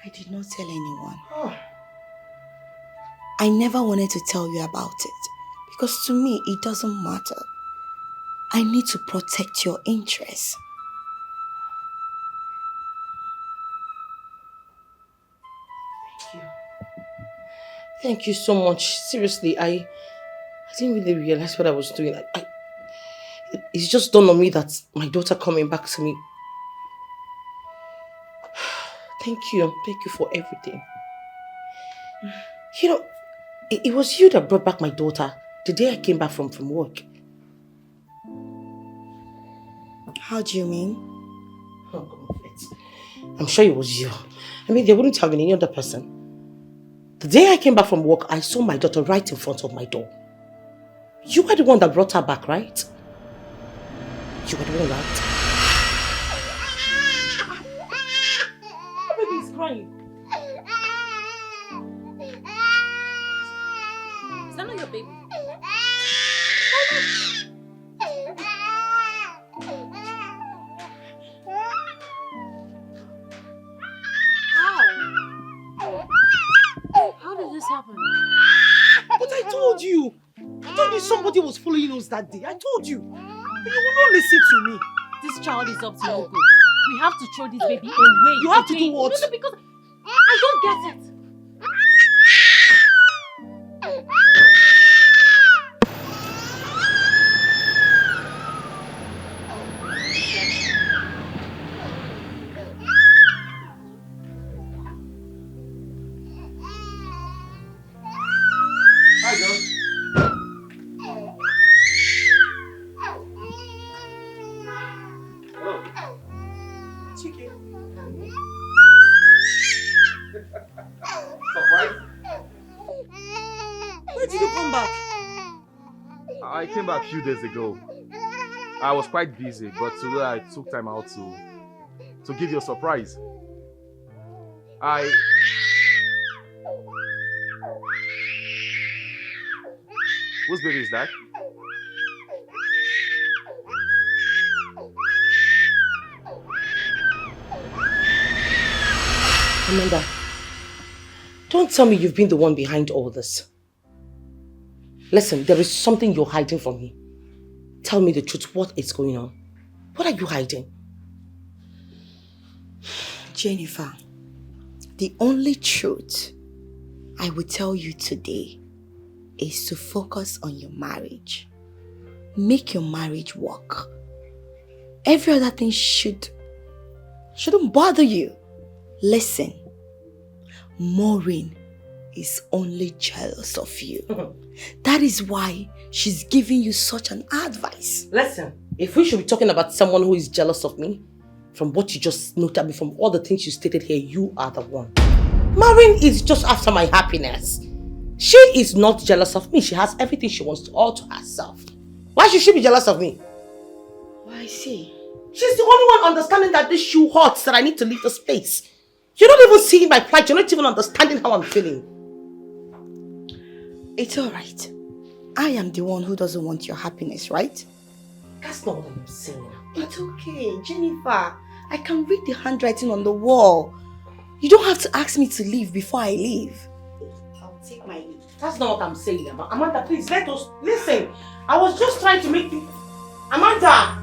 I did not tell anyone. I never wanted to tell you about it because to me it doesn't matter. I need to protect your interests. Thank you. Thank you so much. Seriously, I didn't really realize what I was doing. It's just dawned on me that my daughter coming back to me. Thank you for everything. You know, it was you that brought back my daughter the day I came back from work. How do you mean? Oh, come on, I'm sure it was you. I mean, there wouldn't have been any other person. The day I came back from work, I saw my daughter right in front of my door. You were the one that brought her back, right? You were the one, right? Baby is crying. Is that not your baby? How did this happen? But I told you. I told you somebody was following us that day. I told you. But you will not listen to me. This child is up to no good. We have to throw this baby away. You have to do what? No, because I don't get it. come back? I came back a few days ago. I was quite busy, but today I took time out to give you a surprise. Whose baby is that? Amanda, don't tell me you've been the one behind all this. Listen, there is something you're hiding from me. Tell me the truth. What is going on? What are you hiding? Jennifer, the only truth I will tell you today is to focus on your marriage. Make your marriage work. Every other thing shouldn't bother you. Listen, Maureen is only jealous of you. That is why she's giving you such an advice. Listen, if we should be talking about someone who is jealous of me, from what you just noted me, from all the things you stated here, you are the one. Maureen is just after my happiness. She is not jealous of me. She has everything she wants all to herself. Why should she be jealous of me? Oh, I see. She's the only one understanding that this shoe hurts, that I need to leave the space. You're not even seeing my plight. You're not even understanding how I'm feeling. It's alright. I am the one who doesn't want your happiness, right? That's not what I'm saying. It's okay, Jennifer. I can read the handwriting on the wall. You don't have to ask me to leave before I leave. I'll take my leave. That's not what I'm saying, Amanda, please let us listen. I was just trying to make you... Amanda!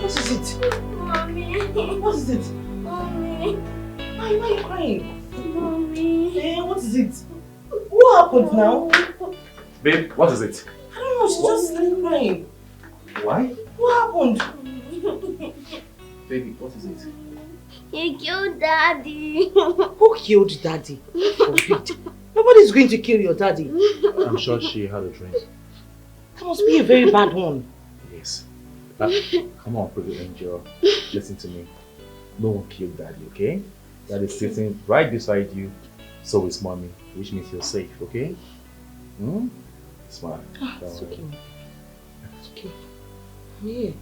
What is it? Mommy. What is it? Mommy. Why are you crying? Mommy. Eh, what is it? What happened now? Babe, what is it? I don't know, she's just started crying. Why? What happened? Baby, what is it? You killed Daddy. Who killed Daddy? Nobody's going to kill your daddy. I'm sure she had a dream. That must be a very bad one. Yes. Come on, pretty angel. Listen to me. No one killed Daddy, okay? Daddy's sitting right beside you. So is Mommy, which means you're safe, okay? Hmm? Smart. It's okay. It's okay. I'm here.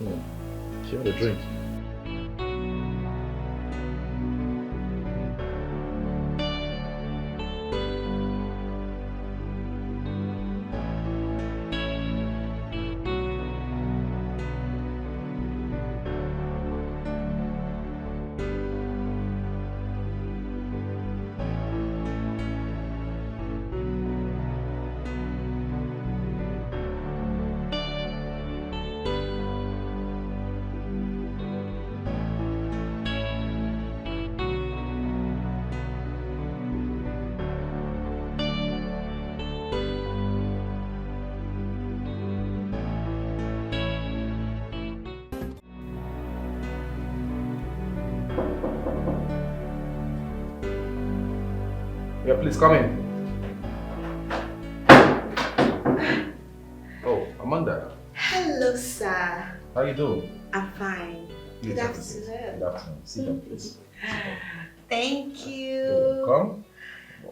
Yeah. She had a drink. Yeah, please come in. Oh, Amanda. Hello, sir. How you doing? I'm fine. Good afternoon. Good afternoon. Sit down, please. Thank you. You're welcome.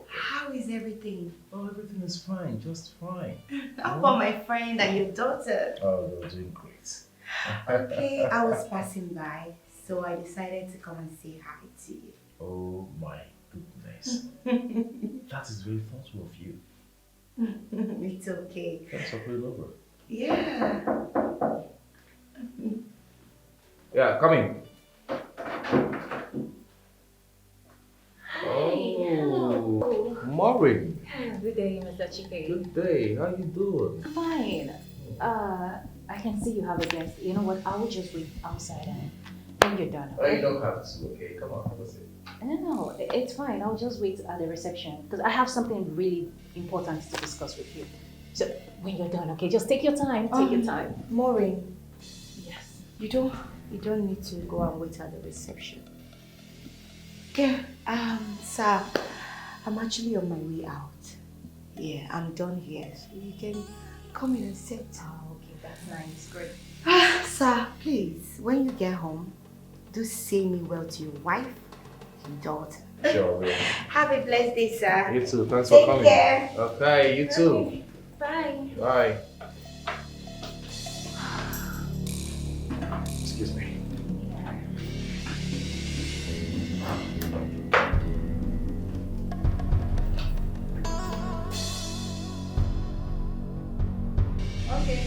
How is everything? Oh, everything is fine, just fine. How about my friend and your daughter? Oh, you're doing great. Okay, I was passing by, so I decided to come and say hi to you. Oh my goodness. That is very thoughtful of you. It's okay. Thanks for pulling over. Yeah. Yeah, come in. Hello. Maureen. Good day, Mr. Chike. Good day. How you doing? Fine. I can see you have a guest. You know what? I will just wait outside and when you're done. Oh, you don't have to. Okay, come on. Have a seat. No, it's fine. I'll just wait at the reception because I have something really important to discuss with you. So when you're done, okay, just take your time. Take your time. Maureen, Yes. you don't need to go and wait at the reception. Okay, sir, I'm actually on my way out. Yeah, I'm done here. So you can come in and sit. Oh, okay, that's nice. Great. Sir, please, when you get home, do say me well to your wife, your daughter. Sure, yeah. Have a blessed day, sir. You too. Thanks for coming. Take care. Okay, you too. Bye. Bye. Excuse me. Okay.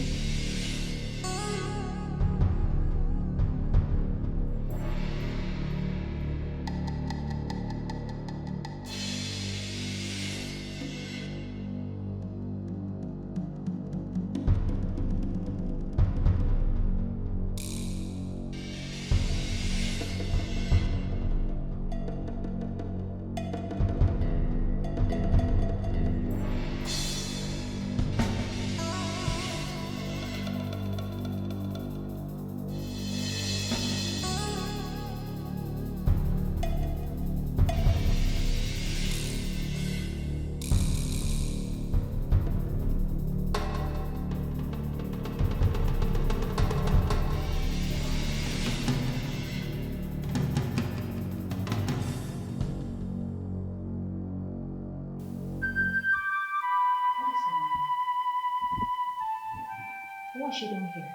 What is she doing here?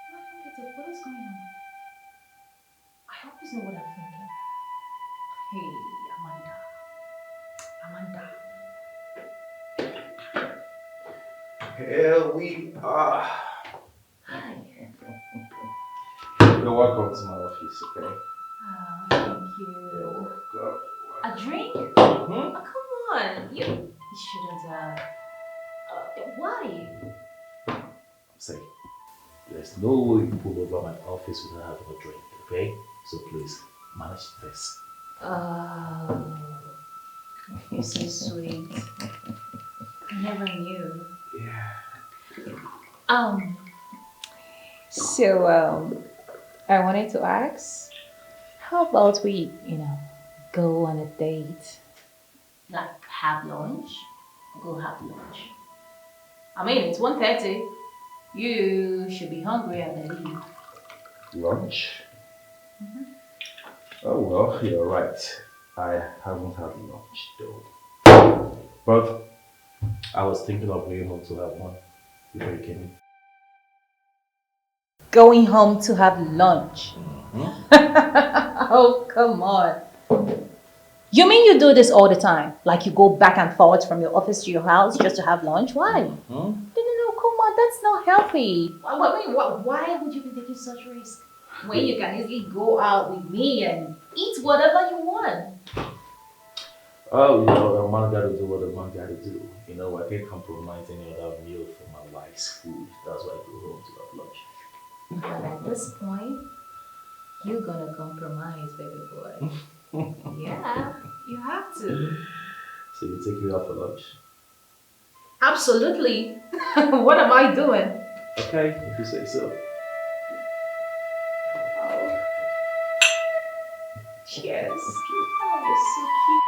I don't get it. What is going on? I always know what I'm thinking. Hey, Amanda. Here we are. Hi. You're welcome to my office, okay? Thank you. You're welcome. A drink? Hmm? Oh, come on. You shouldn't why? Say, there's no way you pull over my office without having a drink, okay? So please, manage this. Oh, you're so sweet. I never knew. Yeah. So, I wanted to ask, how about we, go on a date? Like, have lunch? Go have lunch. I mean, it's 1:30. You should be hungry, I believe. Lunch? Oh well, you're right. I haven't had lunch though. But I was thinking of going home to have one before you came in. Going home to have lunch? Oh, come on. You mean you do this all the time? Like you go back and forth from your office to your house just to have lunch? Why? No, come on, that's not healthy. Why would you be taking such risk when you can easily go out with me and eat whatever you want? Oh, a man gotta do what a man gotta do. I can't compromise any other meal for my wife's food. That's why I go home to have lunch. But at this point, you're gonna compromise, baby boy. Yeah, you have to. So you take me out for lunch? Absolutely. What am I doing? Okay, if you say so. Cheers. Oh, you're so cute.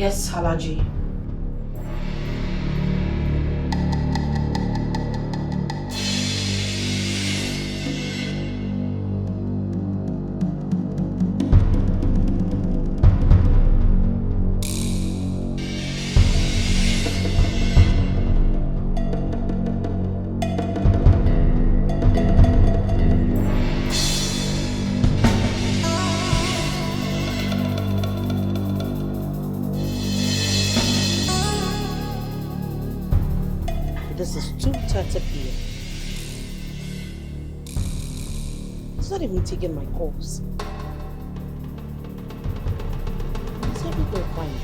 Yes, Alaji. This is 2:30 p.m. He's not even taking my calls. Is everything fine?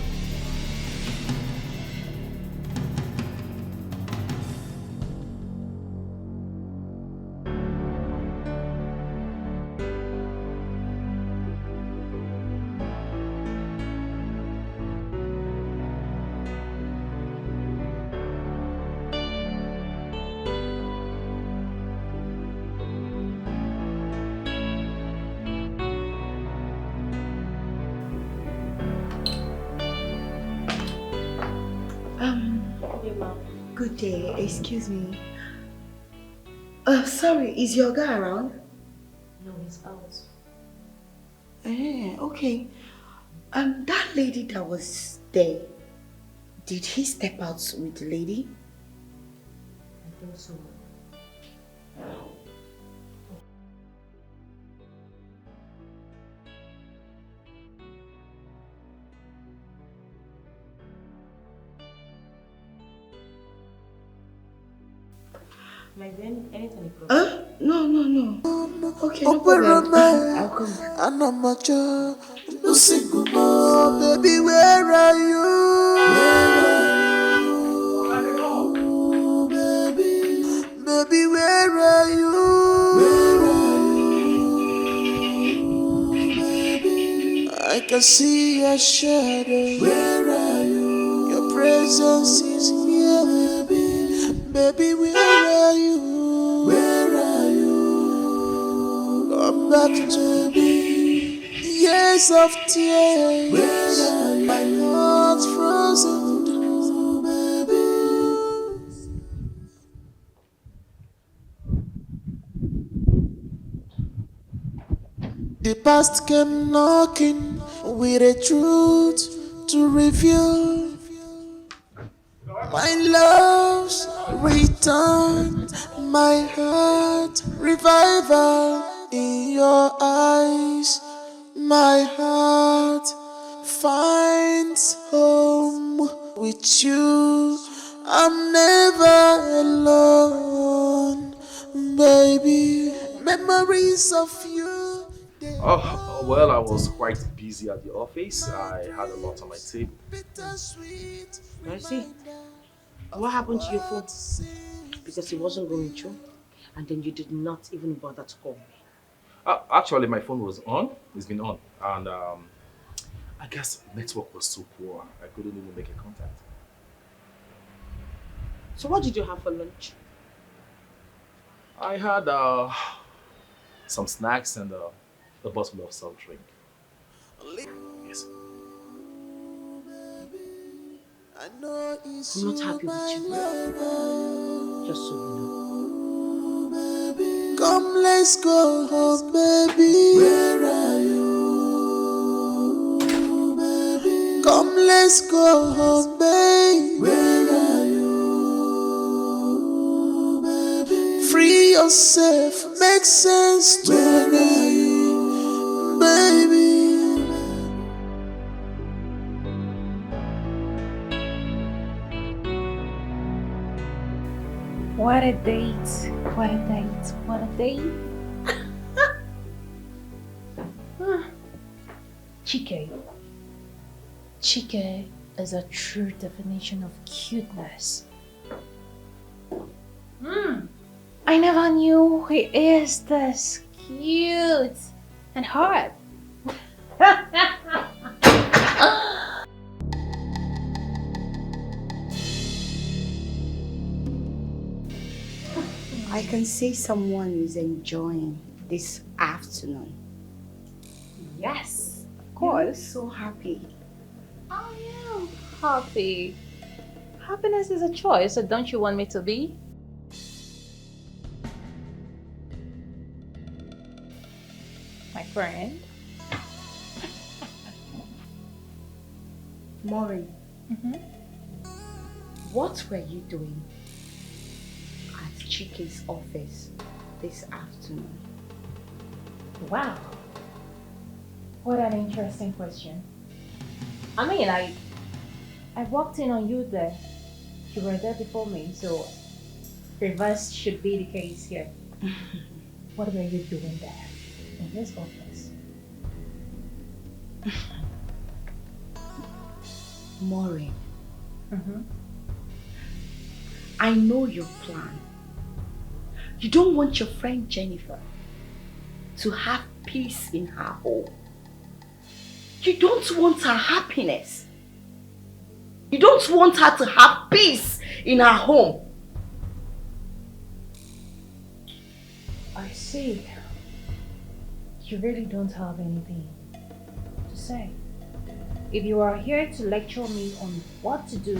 Good day, excuse me. Sorry, is your guy around? No, he's out. Okay. That lady that was there, did he step out with the lady? I think so. Like then, anything you problem? No. Okay, no problem. I'll come. And I'm not sure. No single more, baby, where are you? Baby, where are you? I can see your shadow. Where are you? Your presence is here, baby. Baby, where are you? Where are you? Come back to me. Years of tears. Where are you? My heart's frozen. Baby. The past came knocking with a truth to reveal. My love's return, my heart revival in your eyes. My heart finds home with you. I'm never alone, baby. Memories of you. Oh, well, I was quite busy at the office. I had a lot on my table. I see. What happened to your phone? Because it wasn't going through, and then you did not even bother to call me. Actually, my phone was on. It's been on. And I guess network was so poor. I couldn't even make a contact. So what did you have for lunch? I had some snacks and a bottle of soft drink. Yes. I'm not happy with you. Just so you know. Come, let's go home, baby. Where are you, baby? Come, let's go home, baby. Where are you, baby? Free yourself, make sense to me, baby. What a date! What a date! What a date! Chike is a true definition of cuteness. I never knew he is this cute and hot. I can see someone is enjoying this afternoon. Yes, of You're course. so happy. I am. Happy. Happiness is a choice, so don't you want me to be? My friend. Maureen, what were you doing at Chike's office this afternoon? Wow. What an interesting question. I mean, I walked in on you there. You were there before me, so reverse should be the case here. What were you doing there in his office? Maureen, I know your plan. You don't want your friend Jennifer to have peace in her home. You don't want her happiness. You don't want her to have peace in her home. I see. You really don't have anything to say. If you are here to lecture me on what to do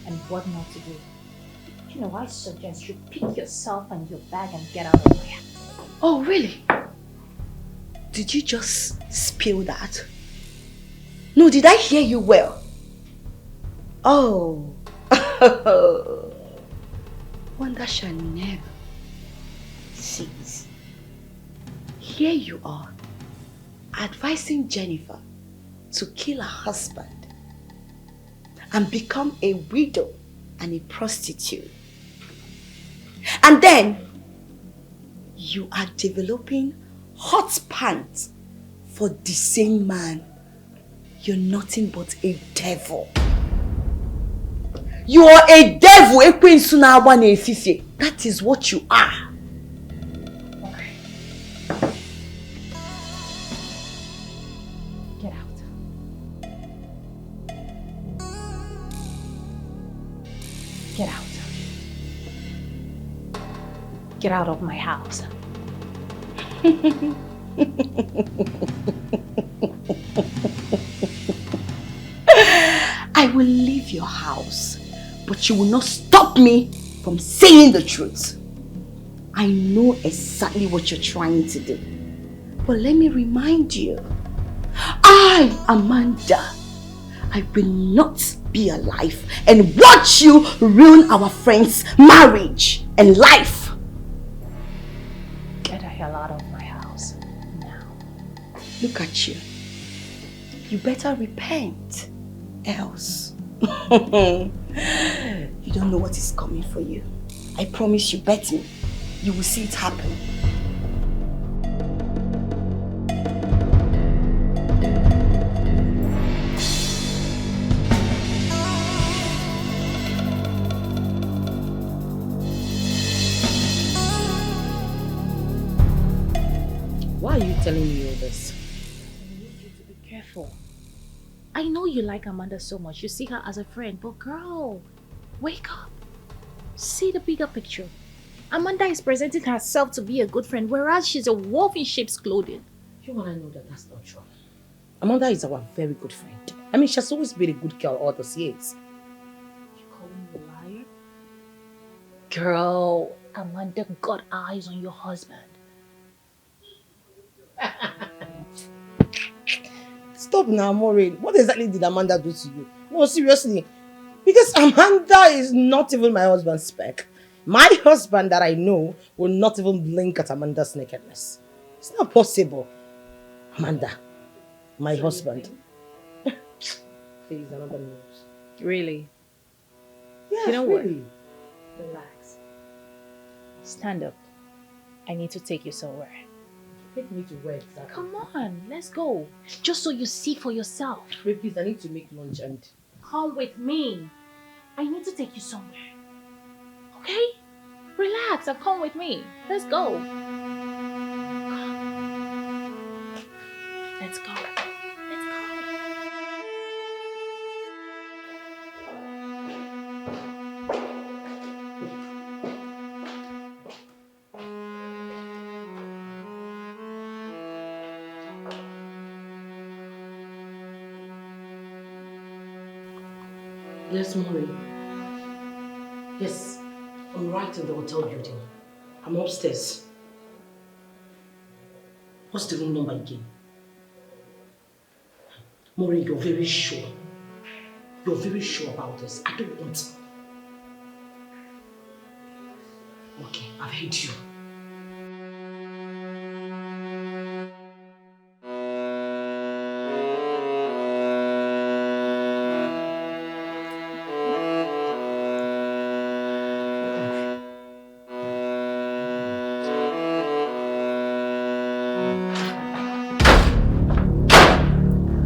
and what not to do, you know, I suggest you pick yourself and your bag and get out of my house. Oh, really? Did you just spill that? No, did I hear you well? Oh. Wonder shall never cease. Here you are, advising Jennifer to kill her husband and become a widow and a prostitute. And then you are developing hot pants for the same man. You're nothing but a devil. You are a devil. That is what you are. Okay. Get out. Get out. Get out of my house. I will leave your house, but you will not stop me from saying the truth. I know exactly what you're trying to do. But let me remind you, I, Amanda, I will not be alive and watch you ruin our friend's marriage and life. Get the hell out of my house now. Look at you. You better repent, else you don't know what is coming for you. I promise you, bet me, you will see it happen. Why are you telling me all this? I need you to be careful. I know you like Amanda so much. You see her as a friend, but girl, wake up. See the bigger picture. Amanda is presenting herself to be a good friend, whereas she's a wolf in sheep's clothing. You want to know that that's not true. Amanda is our very good friend. I mean, she's always been a good girl all those years. You calling me a liar? Girl, Amanda got eyes on your husband. Stop now, Maureen. What exactly did Amanda do to you? No, seriously. Because Amanda is not even my husband's spec. My husband that I know will not even blink at Amanda's nakedness. It's not possible. Amanda, my husband. Please, another news. Really? Yes, You know really. what? Relax. Stand up. I need to take you somewhere. Take me to where exactly? Come on, let's go. Just so you see for yourself. Wait, please, I need to make lunch and... Come with me. I need to take you somewhere. Okay? Relax and come with me. Let's go. Come. Let's go. Let's go. Yes, Maureen. Yes, I'm right in the hotel building. I'm upstairs. What's the room number again? Maureen, you're very sure. You're very sure about this. I don't want. Okay, I've heard you.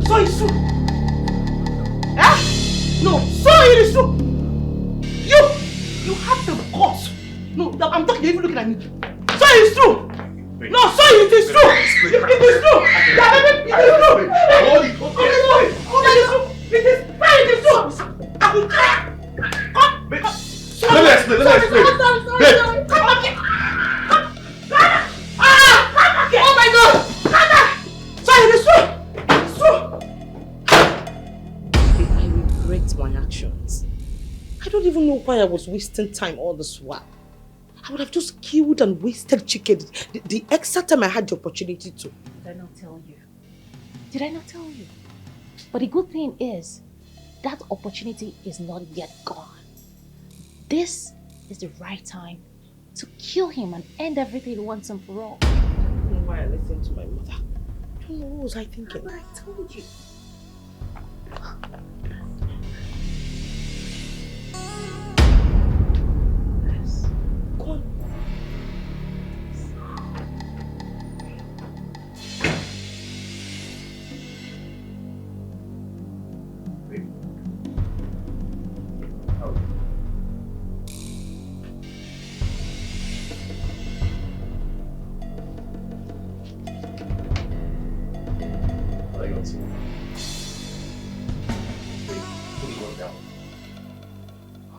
So it's true. Eh? No, so it is true. You have the guts. No, I'm talking, you're even looking at me. So it's true. No, so it is true. It is true. It is true. It is true. It is true. I will cry. Come. Let me explain. Sorry. Come back here. Come back here. Oh my God. Come back. So it is true. It's true. I regret my actions. I don't even know why I was wasting time all this while. I would have just killed and wasted chicken the extra time I had the opportunity to. Did I not tell you? Did I not tell you? But the good thing is, that opportunity is not yet gone. This is the right time to kill him and end everything once and for all. I don't know why I listened to my mother. I don't know, what was I thinking? But I told you. Yes. Go on.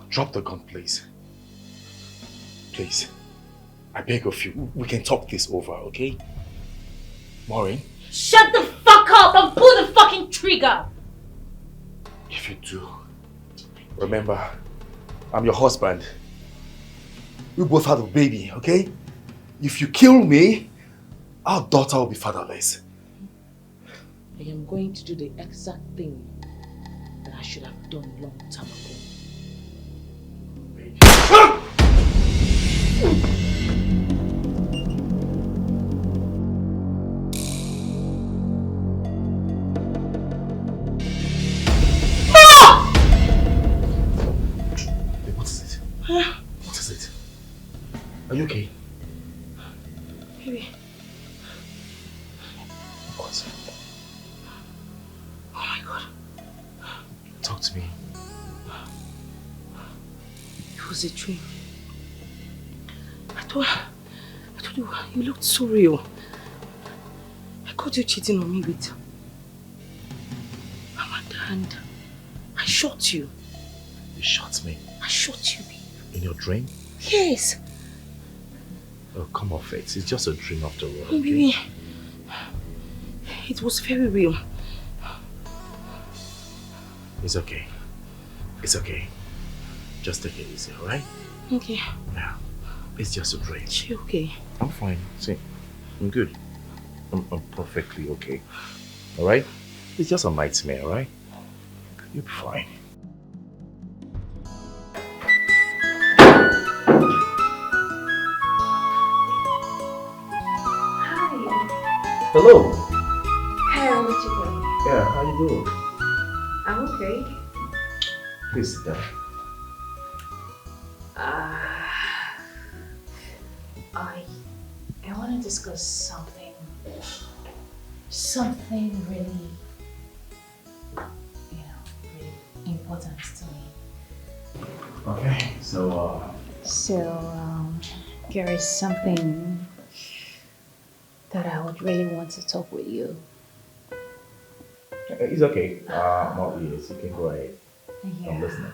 Drop the gun, please. Please. I beg of you. We can talk this over, okay? Maureen? Shut the fuck up and pull the fucking trigger! If you do, remember, I'm your husband. We both had a baby, okay? If you kill me, our daughter will be fatherless. I am going to do the exact thing that I should have done a long time ago. What is it? Are you okay? Baby. What? Oh my God. Talk to me. It was a dream. I told you, you looked so real. I caught you cheating on me with Amanda and I shot you. You shot me? I shot you, babe. In your dream? Yes. Oh, come off it. It's just a dream after all. Oh, baby. It was very real. It's okay. It's okay. Just take it easy, alright? Okay. Yeah. It's just a dream. You okay? I'm fine. See, I'm good. I'm perfectly okay. Alright? It's just a nightmare, alright? You'll be fine. Hello. Hey, what you doing? Yeah, how you doing? I'm okay. Please sit down. I want to discuss something really, really important to me. Okay, so there is something that I would really want to talk with you. it's okay. I'm all ears. You can go ahead. Yeah. I'm listening.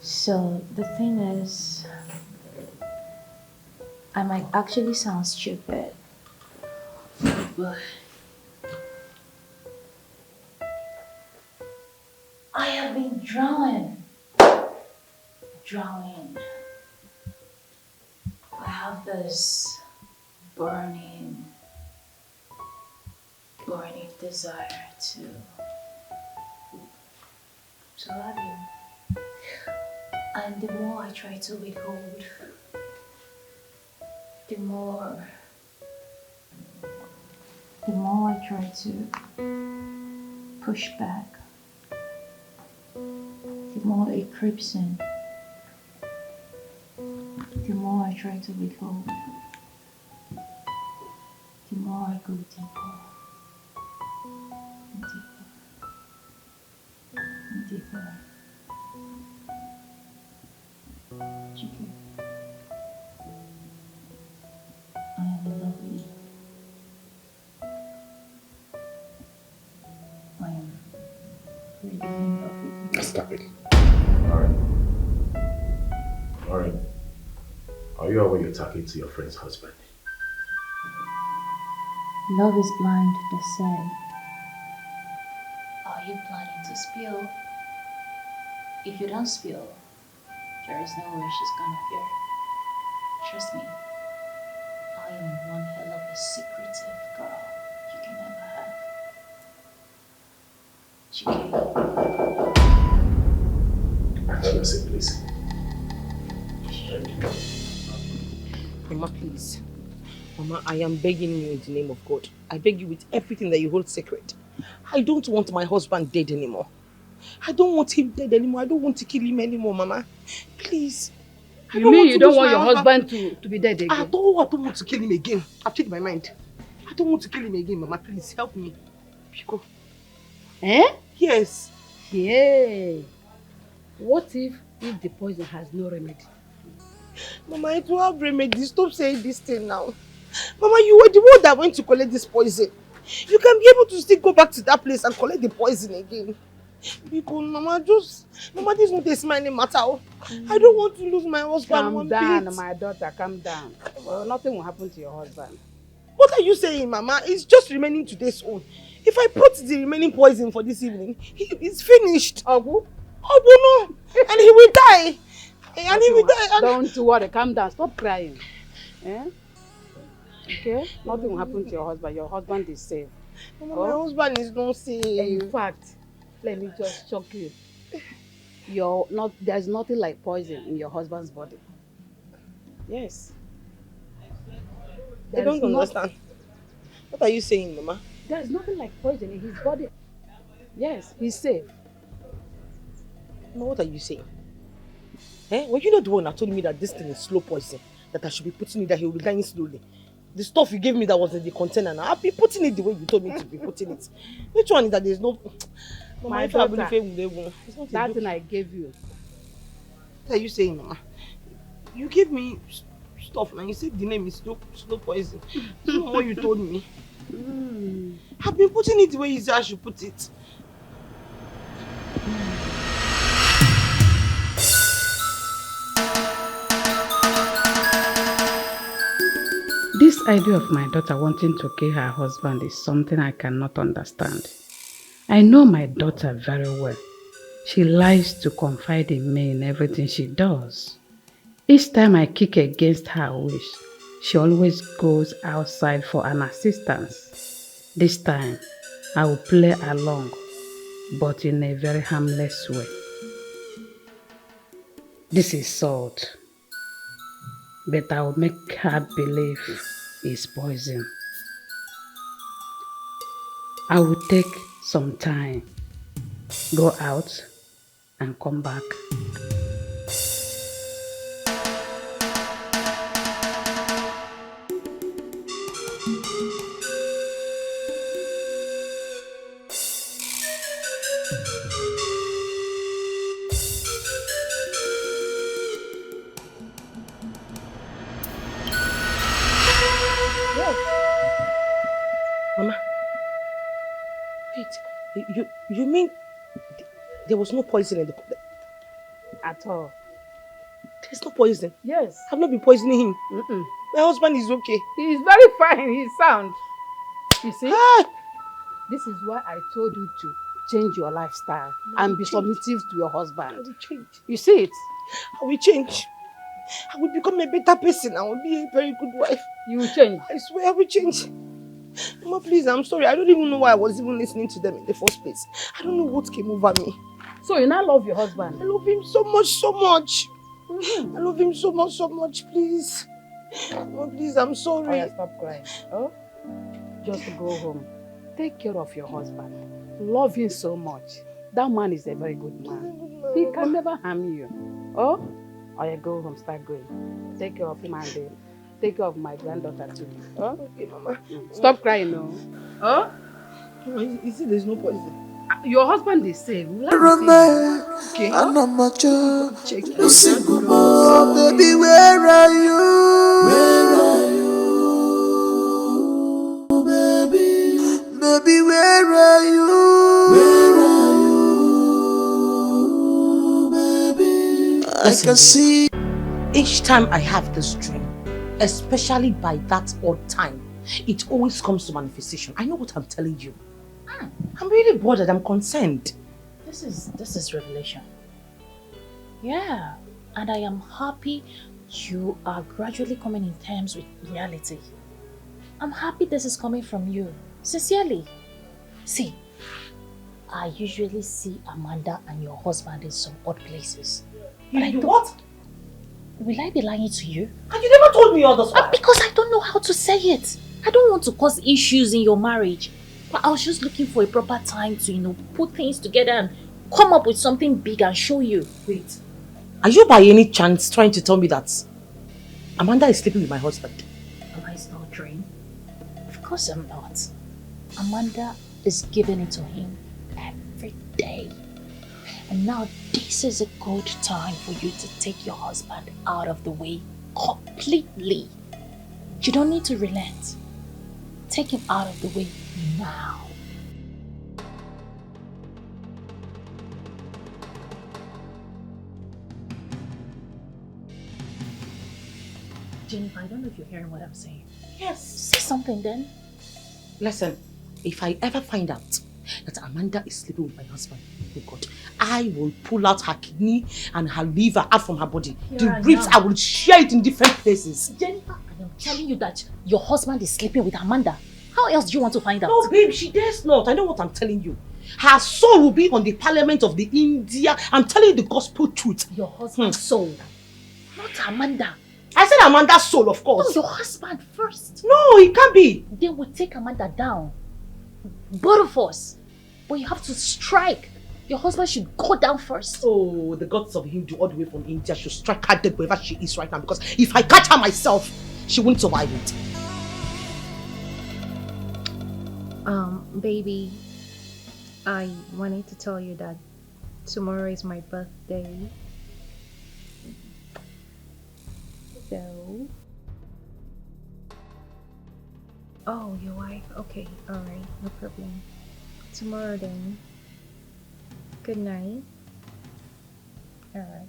So the thing is, I might actually sound stupid, but I have been drawn drowning. I have this burning desire to have you. And the more I try to withhold, the more I try to push back, the more it creeps in. The more I try to withhold, the more I go deeper and deeper and deeper. Chicken, I am in love with you. I am really in love with you. Stop it. Lauren, are you aware you're talking to your friend's husband? Love is blind, they say. Are you planning to spill? If you don't spill, there is no way she's gonna hear. Trust me, I am one hell of a secretive girl you can never have. GK. Have a seat, please. Mama, please. Mama, I am begging you in the name of God. I beg you with everything that you hold sacred. I don't want my husband dead anymore. I don't want him dead anymore. I don't want to kill him anymore, Mama. Please. You mean you don't want your husband to be dead again? I don't want to kill him again. I've changed my mind. I don't want to kill him again, Mama. Please help me. Pico. Eh? Yes. Yeah. What if the poison has no remedy? Mama, it will have remedy. Stop saying this thing now. Mama, you were the one that went to collect this poison. You can be able to still go back to that place and collect the poison again. Because Mama, this is not a smiling matter. I don't want to lose my husband. Calm down, my daughter, calm down. Well, nothing will happen to your husband. What are you saying, Mama? It's just remaining today's own. If I put the remaining poison for this evening, it's finished. Obu? Obu, no. And he will die. And he will die. Don't worry, calm down. Stop crying. Eh? Okay? Nothing will happen to your husband. Your husband is safe. Mama, my husband is not safe. In fact, let me just shock you. There's nothing like poison in your husband's body. Yes. I don't understand. What are you saying, Mama? There's nothing like poison in his body. Yes, he's safe. Mama, what are you saying? Eh? Were you not the one that told me that this thing is slow poison? That I should be putting it, that he will be dying slowly? The stuff you gave me that was in the container, now I'll be putting it the way you told me to be putting it. Which one is that there's no... Mama, My daughter, that thing I gave you. What are you saying, Mama? You gave me stuff and you said the name is slow poison. That's not what you told me. I've been putting it the way you said I should put it. This idea of my daughter wanting to kill her husband is something I cannot understand. I know my daughter very well. She likes to confide in me in everything she does. Each time I kick against her wish, she always goes outside for an assistance. This time, I will play along, but in a very harmless way. This is salt, but I will make her believe it's poison. I will take some time, go out and come back. Mama, wait, you mean there was no poison in the... At all. There's no poison? Yes. I've not been poisoning him. My husband is okay. He is very fine, he's sound. You see? This is why I told you to change your lifestyle and be submissive to your husband. You see it? I will change. I will become a better person. I will be a very good wife. You will change? I swear I will change. Mama, please, I'm sorry. I don't even know why I was even listening to them in the first place. I don't know what came over me. So you now love your husband? I love him so much, so much. I love him so much, so much. Please. Mama, please, I'm sorry. Oh, yeah, stop crying. Oh? Just go home. Take care of your husband. Love him so much. That man is a very good man. He can never harm you. Oh? Oh, yeah, go home, start going. Take care of him and take care of my granddaughter too. Oh? Okay, Mama. Stop crying, no. Oh? You see, there's no poison. Your husband is safe. Okay. And I'm a child. Listen, oh, baby, where are you? Where are you? Baby, where are you? Where are you? Baby, I can see. Each time I have this dream, especially by that odd time, it always comes to manifestation. I know what I'm telling you. I'm really bothered. I'm concerned. This is revelation. Yeah, and I am happy you are gradually coming in terms with reality. I'm happy this is coming from you. Sincerely. See, I usually see Amanda and your husband in some odd places. But I don't... What? Will I be lying to you? And you never told me all this one. Because I don't know how to say it. I don't want to cause issues in your marriage. But I was just looking for a proper time to, put things together and come up with something big and show you. Wait. Are you by any chance trying to tell me that Amanda is sleeping with my husband? Am I still dream? Of course I'm not. Amanda is giving it to him every day. And now this is a good time for you to take your husband out of the way completely. You don't need to relent. Take him out of the way now. Jennifer, I don't know if you're hearing what I'm saying. Yes. Say something then. Listen, if I ever find out that Amanda is sleeping with my husband, oh God, I will pull out her kidney and her liver out from her body. The ribs, I will share it in different places. Jennifer, I am telling you that your husband is sleeping with Amanda. How else do you want to find out? No, babe, she dares not. I know what I'm telling you. Her soul will be on the parliament of the India. I'm telling you the gospel truth. Your husband's soul, not Amanda. I said Amanda's soul, of course. No, your husband first. No, it can't be. They will take Amanda down. Both of us. But you have to strike. Your husband should go down first. Oh, the gods of Hindu all the way from India should strike her dead wherever she is right now. Because if I catch her myself, she won't survive it. Baby, I wanted to tell you that tomorrow is my birthday. So... Oh, your wife? Okay, alright, no problem. Tomorrow then. Good night. Alright.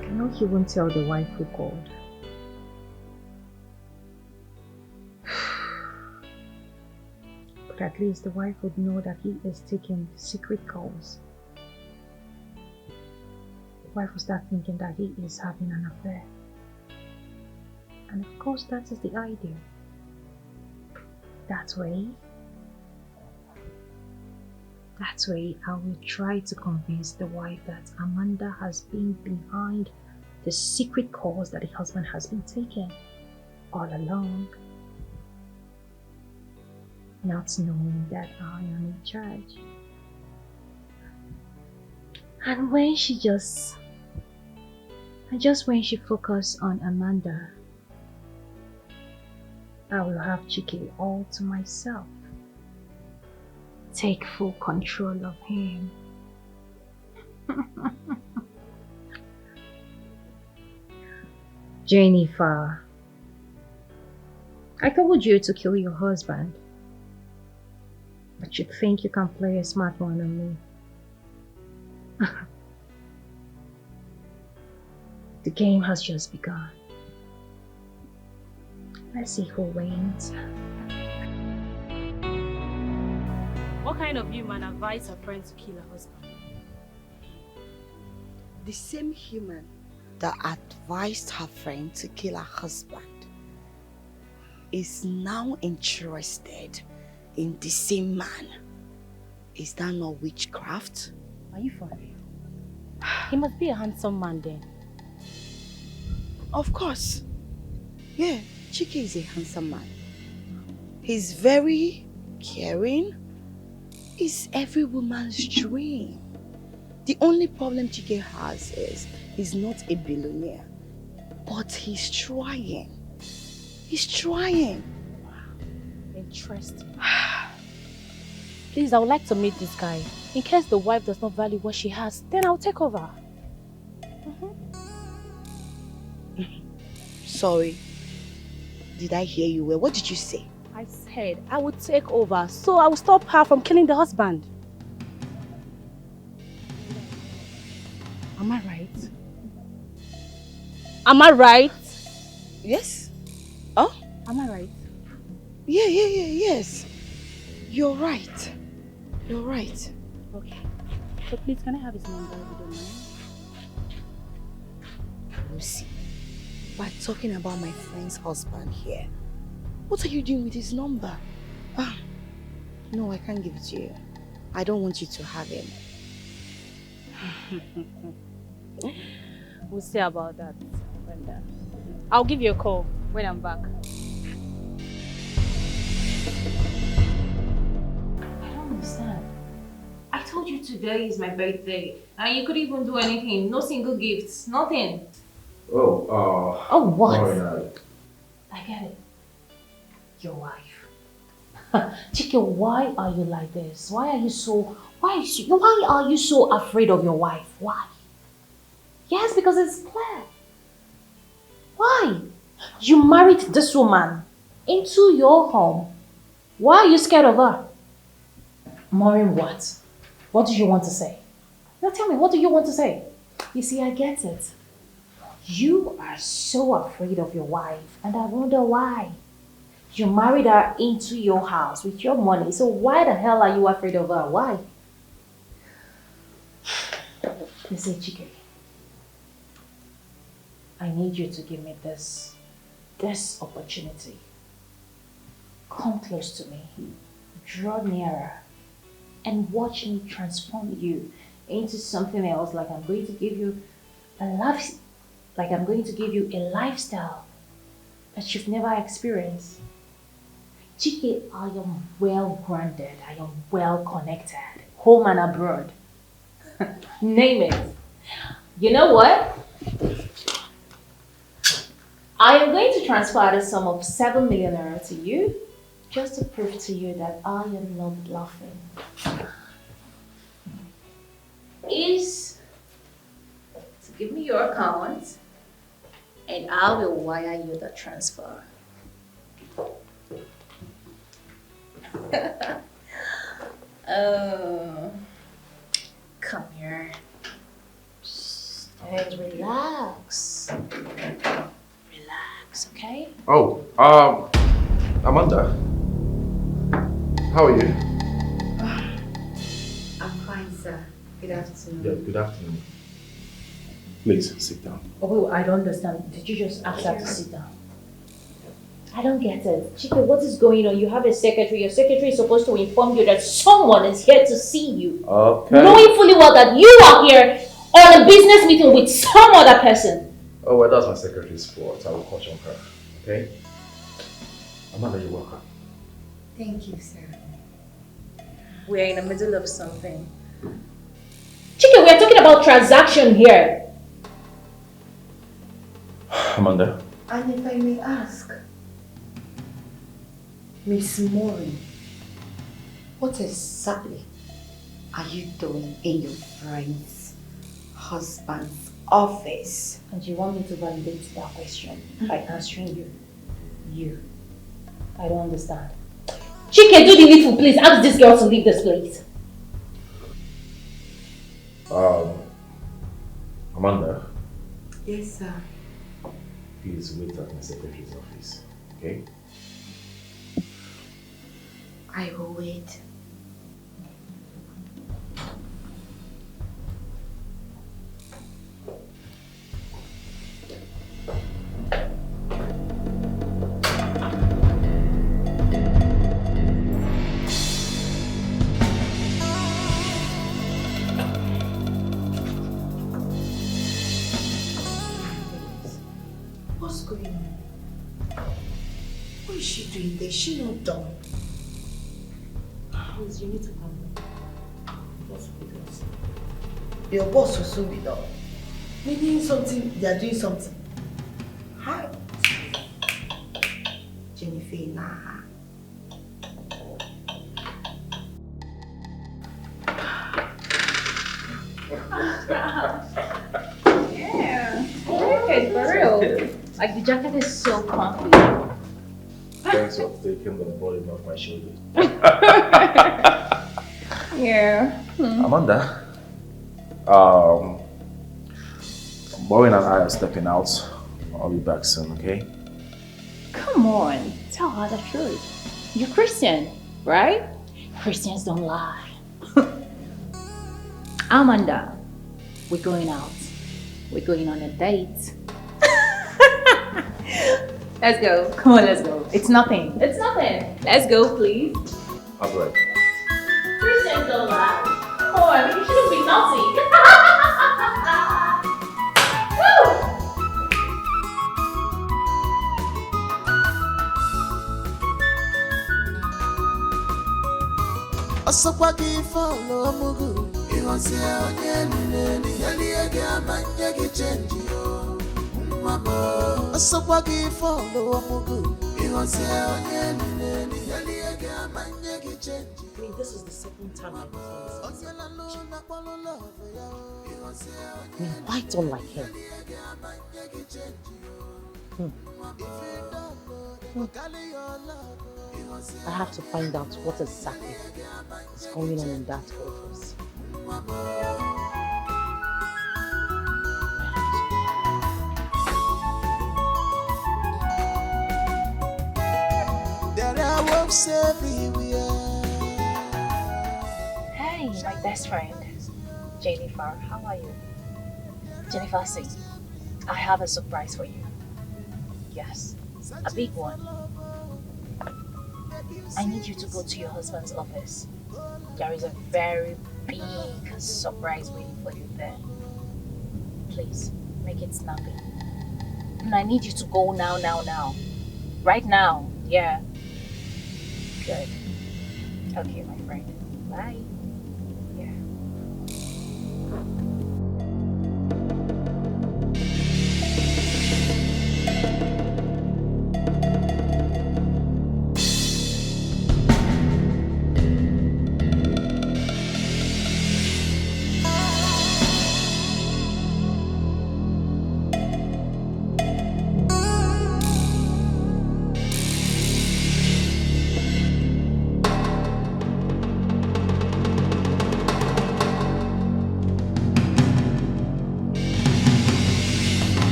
I know he won't tell the wife who called. But at least the wife would know that he is taking secret calls. The wife will start thinking that he is having an affair. And of course that is the idea. That way I will try to convince the wife that Amanda has been behind the secret calls that the husband has been taking all along, not knowing that I am in charge. And when she when she focuses on Amanda, I will have Chike all to myself. Take full control of him. Jennifer, I told you to kill your husband, but you think you can play a smart one on me. The game has just begun. Let's see who wins. What kind of human advised her friend to kill her husband? The same human that advised her friend to kill her husband is now interested in the same man. Is that not witchcraft? Are you for real? He must be a handsome man then. Of course. Yeah, Chike is a handsome man. He's very caring. He's every woman's dream. The only problem Chike has is he's not a billionaire. But he's trying. He's trying. Interesting. Please, I would like to meet this guy. In case the wife does not value what she has, then I'll take over. Sorry. Did I hear you well? What did you say? I said I would take over, so I will stop her from killing the husband. Am I right? Am I right? Yes? Oh? Am I right? Yes. You're right. You're right. Okay. So please, can I have his number if you don't mind? Lucy, we're talking about my friend's husband here. What are you doing with his number? No, I can't give it to you. I don't want you to have him. We'll see about that, Brenda. I'll give you a call when I'm back. I don't understand. I told you today is my birthday and you couldn't even do anything. No single gifts, nothing. Oh, what? Sorry, I get it. Your wife. Chike, why are you like this? Why are you so afraid of your wife? Why? Yes, because it's clear. Why? You married this woman into your home. Why are you scared of her? Maureen, what? What do you want to say? Now tell me, what do you want to say? You see, I get it. You are so afraid of your wife, and I wonder why. You married her into your house with your money, so why the hell are you afraid of her? Why? Listen, Chike. I need you to give me this opportunity. Come close to me, draw nearer, and watch me transform you into something else. Like I'm going to give you a lifestyle that you've never experienced. Chike, I am well grounded. I am well connected, home and abroad. Name it. You know what? I am going to transfer the sum of 7 million naira to you, just to prove to you that I am not bluffing. Is to give me your account, and I will wire you the transfer. Oh, come here. And relax. Relax, okay? Oh, Amanda. How are you? I'm fine, sir. Good afternoon. Yeah, good afternoon. Please, sit down. Oh, I don't understand. Did you just ask her to sit down? I don't get it. Chike, what is going on? You have a secretary. Your secretary is supposed to inform you that someone is here to see you. Okay. Knowing fully well that you are here on a business meeting with some other person. Oh, well, that's my secretary's fault. I will caution her. Okay? Amanda, you're welcome. Thank you, sir. We're in the middle of something. Chike, we're talking about transaction here. Amanda. And if I may ask, Miss Maureen, what exactly are you doing in your friend's husband's office? And you want me to validate that question by answering you? You. I don't understand. Chike, do the needful, please. Ask this girl to leave this place. Amanda. Yes, sir. Please wait at my secretary's office. okay? I will wait. What's going on? What is she doing there? Is she not done? Please, you need to calm down. What's with us? Your boss will soon be done. Meaning something, they are doing something. Hi. Jennifer, nah. Yeah. Okay, for real. Like the jacket is so comfy. Thanks for taking the burden off my shoulders. Yeah. Amanda, Bowen and I are stepping out. I'll be back soon, okay? Come on, tell her the truth. You're Christian, right? Christians don't lie. Amanda, we're going out. We're going on a date. Let's go. Come on, let's go. It's nothing. It's nothing. Let's go, please. I'll be right. Christians don't lie. Come on, you shouldn't be naughty. Asapaki follow mugu. You want to see change you. Asapaki follow mugu. You want to see change. I mean, this is the second time I've been this. I mean, why don't like him? I have to find out what exactly is going on in that office. There are wolves everywhere. Hey, my best friend, Jennifer. How are you? Jennifer, see, I have a surprise for you. Yes, a big one. I need you to go to your husband's office. There is a very big surprise waiting for you there. Please, make it snappy. And I need you to go now. Right now, yeah. Good. Okay, my friend. Bye. Yeah.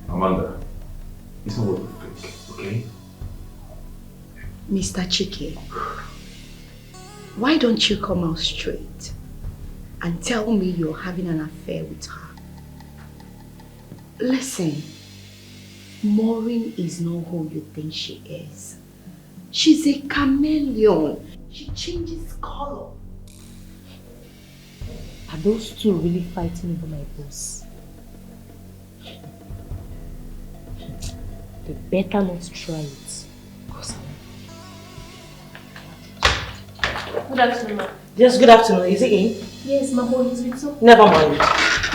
Amanda, it's not what you think, okay? Mr. Chike, why don't you come out straight and tell me you're having an affair with her? Listen, Maureen is not who you think she is. She's a chameleon. She changes color. Are those two really fighting over my boss? They better not try it. Good afternoon, ma. Yes, good afternoon. Is he in? Yes, my boy is with you. Never mind.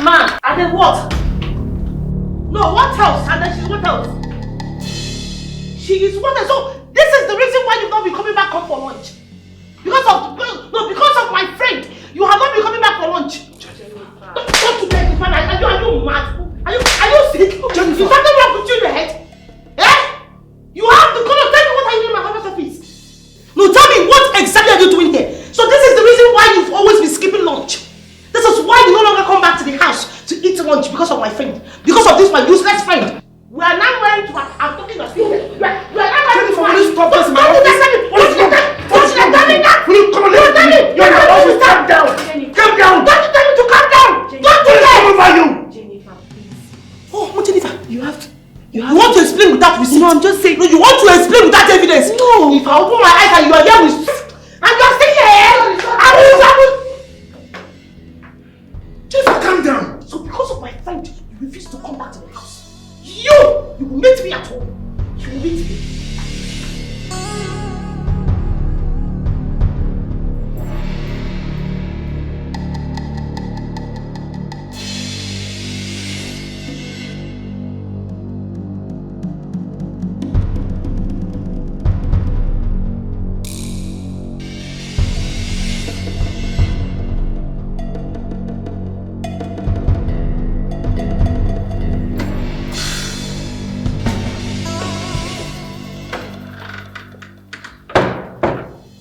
Ma! And then what? No, what else? And then she's what else? She is what else? So this is the reason why you've not been coming back home for lunch. Because of my friend. You have not been coming back for lunch. Jennifer. Don't you Jennifer? Are you mad? Are you sick? Jennifer. Is something wrong with you in your head? Eh? You have the color. Tell me what are you doing in my husband's office? No, tell me what exactly because of my friend. Because of this my useless friend. We are now going to I'm talking of you. We are now going to Will you stop this, man? Will you come on, calm down. Calm down. Don't you tell me to calm down. Don't do that. Over you. Jennifer, please. Oh, Jennifer, you want to explain without receipt? No, I'm just saying. No, you want to explain without evidence? No. If I open my eyes and you are here with and you are still here, I will. Jennifer, calm down. So because of my friend, you refuse to come back to the house. You will meet me at home. You will meet me.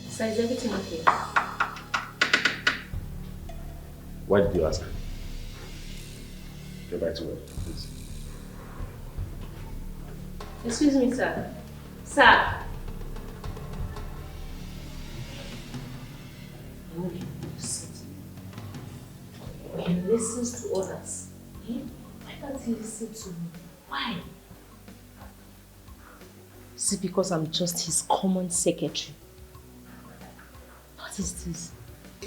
Is everything okay? Why did you ask? Get back to work, please. Excuse me, sir. Sir. He listens to others. Why can't he listen to me? Why? Is it because I'm just his common secretary? What is this? I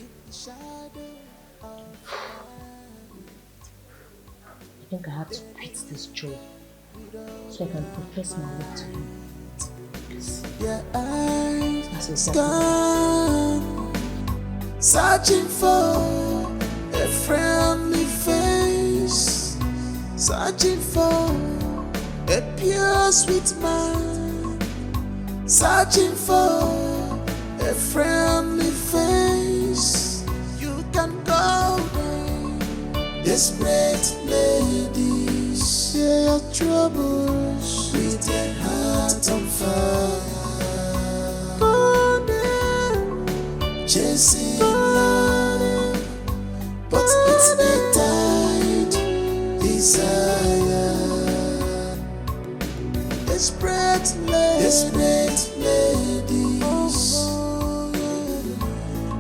think I have to quit this job so I can profess my love to him. That's exactly. Searching for a friendly face, searching for a pure sweet mind, searching for a friendly face. You can go there, desperate ladies, share your troubles with a heart on fire. Chasing love, but it's a tight desire. Desperate ladies,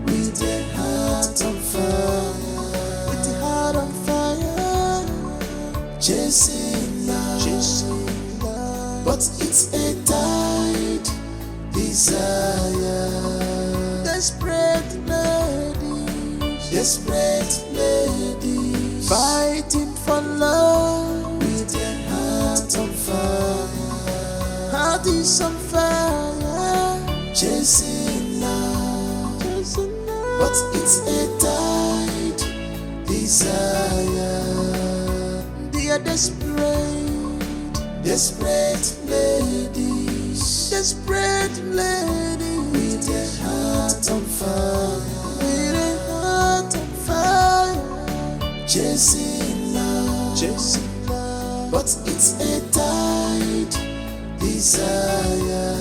with a heart on fire, with a heart on fire. Chasing love, but it's a tight desire. Desperate ladies, fighting for love with their heart on fire. Heart is on fire, chasing love, but it's a tight desire. They are desperate ladies, with their heart on fire. Chasing love, but it's a tight desire.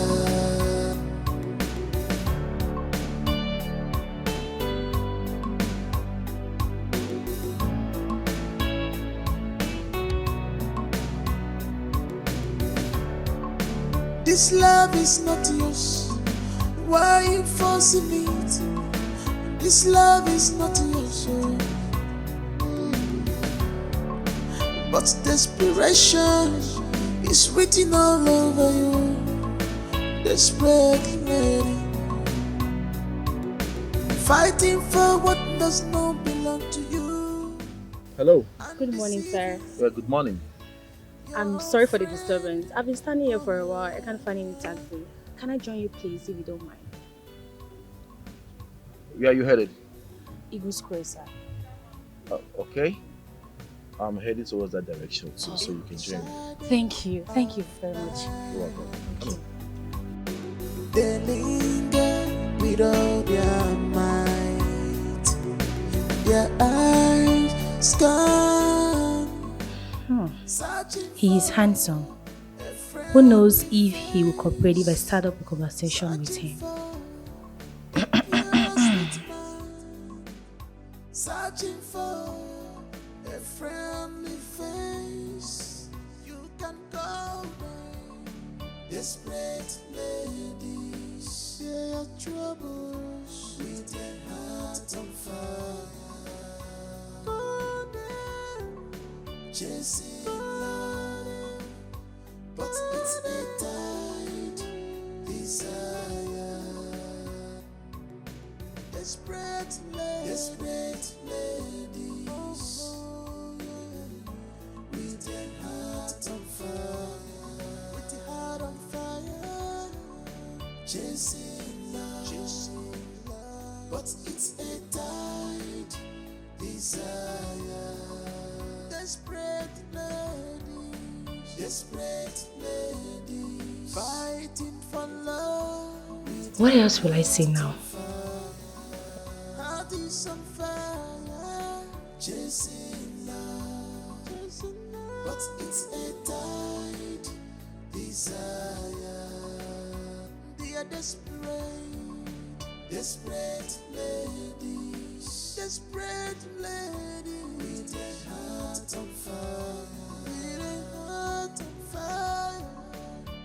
This love is not yours. Why are you forcing it? This love is not yours. But desperation is written all over you. Desperate lady, fighting for what does not belong to you. Hello. Good morning, sir. Well, good morning. I'm sorry for the disturbance. I've been standing here for a while. I can't find any taxi. Can I join you, please, if you don't mind? Where are you headed? Eagle Square, sir. Okay. I'm heading towards that direction too, so you can join me. Thank you. Thank you very much. You're welcome. Thank you. They linger with all their might, their eyes scan. He is handsome. Who knows if he will cooperate if I start up a conversation with him? Searching for a friendly face. You can call them desperate ladies. Share your troubles with a heart on fire. Call them chasing love, but it's a tight desire. Desperate ladies with a heart on fire, with a heart on fire, chasing love, but it's a tight desire. Desperate ladies, fighting for love. What else will I say now? Heart is on fire, chasing love, but it's a tight desire. They are desperate ladies, with a heart on fire,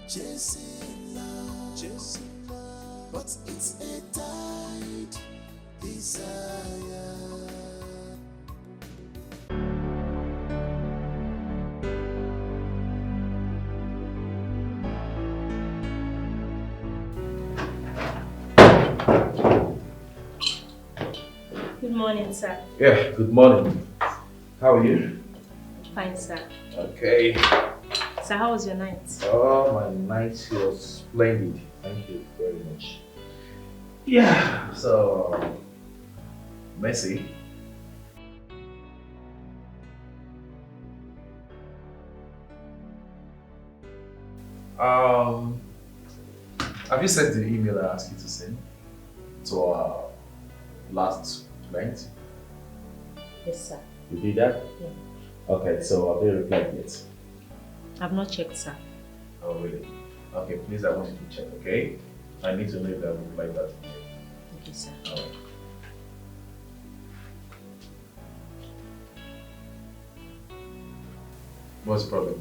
chasing love, but it's a tight desire. Good morning, sir. Yeah, good morning. How are you? Fine, sir. Okay. So how was your night? Oh, my night was splendid. Thank you very much. Yeah, so Messi. Have you sent the email I asked you to send to our last client? Yes, sir. You did that? Yeah. Okay, so have they replied yet? I've not checked, sir. Oh, really? Okay, please, I want you to check, okay? I need to know if they have replied that. Okay, sir. All right. What's the problem?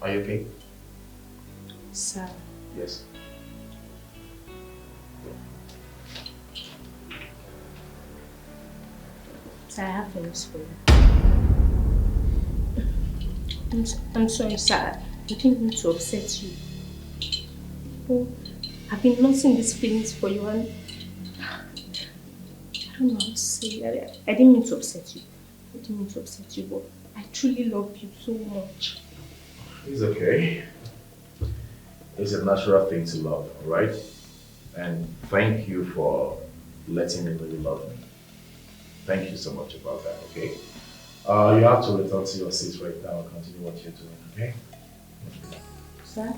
Are you okay? Sir. Yes. Sir, I have news for you. I'm sorry, sir. I didn't mean to upset you. Oh, I've been nursing these feelings for you and I don't know how to say it. I didn't mean to upset you. But I truly love you so much. It's okay. It's a natural thing to love, alright? And thank you for letting me really love me. Thank you so much about that, okay? You have to return to your seat right now and continue what you're doing, okay? Sir?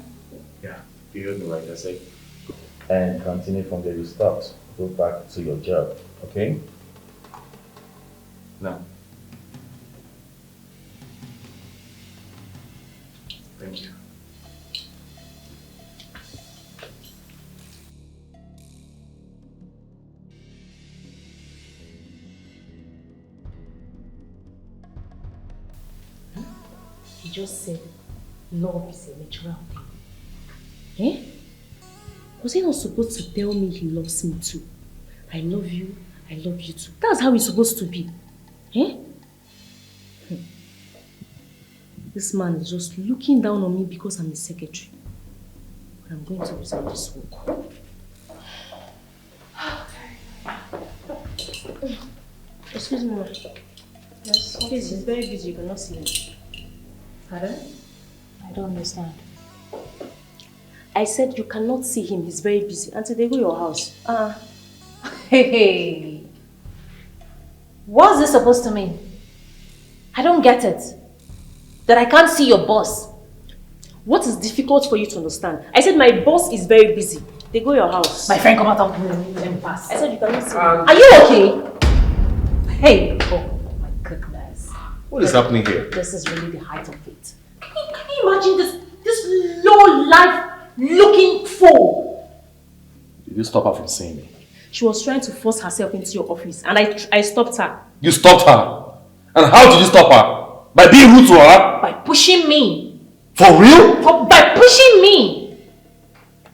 Yeah, you heard me like I said. And continue from where you stopped. Go back to your job, okay? Now. Thank you. He just said love is a natural thing. Eh? Was he not supposed to tell me he loves me too? I love you too. That's how it's supposed to be. Eh? This man is just looking down on me because I'm his secretary. But I'm going to resolve this work. Excuse me, ma'am. Yes? Please, he's very busy. You cannot see him. Pardon? I don't understand. I said you cannot see him. He's very busy. Until they go to your house. Hey. What's this supposed to mean? I don't get it. That I can't see your boss. What is difficult for you to understand? I said my boss is very busy. They go to your house. My friend, come out of the pass. I said you cannot see him. Are you okay? Hey. Oh my goodness. What is happening here? This is really the height of it. Can you imagine this low life looking fool? Did you stop her from seeing me? She was trying to force herself into your office and I stopped her. You stopped her? And how did you stop her? By being rude to her? By pushing me. For real? By pushing me.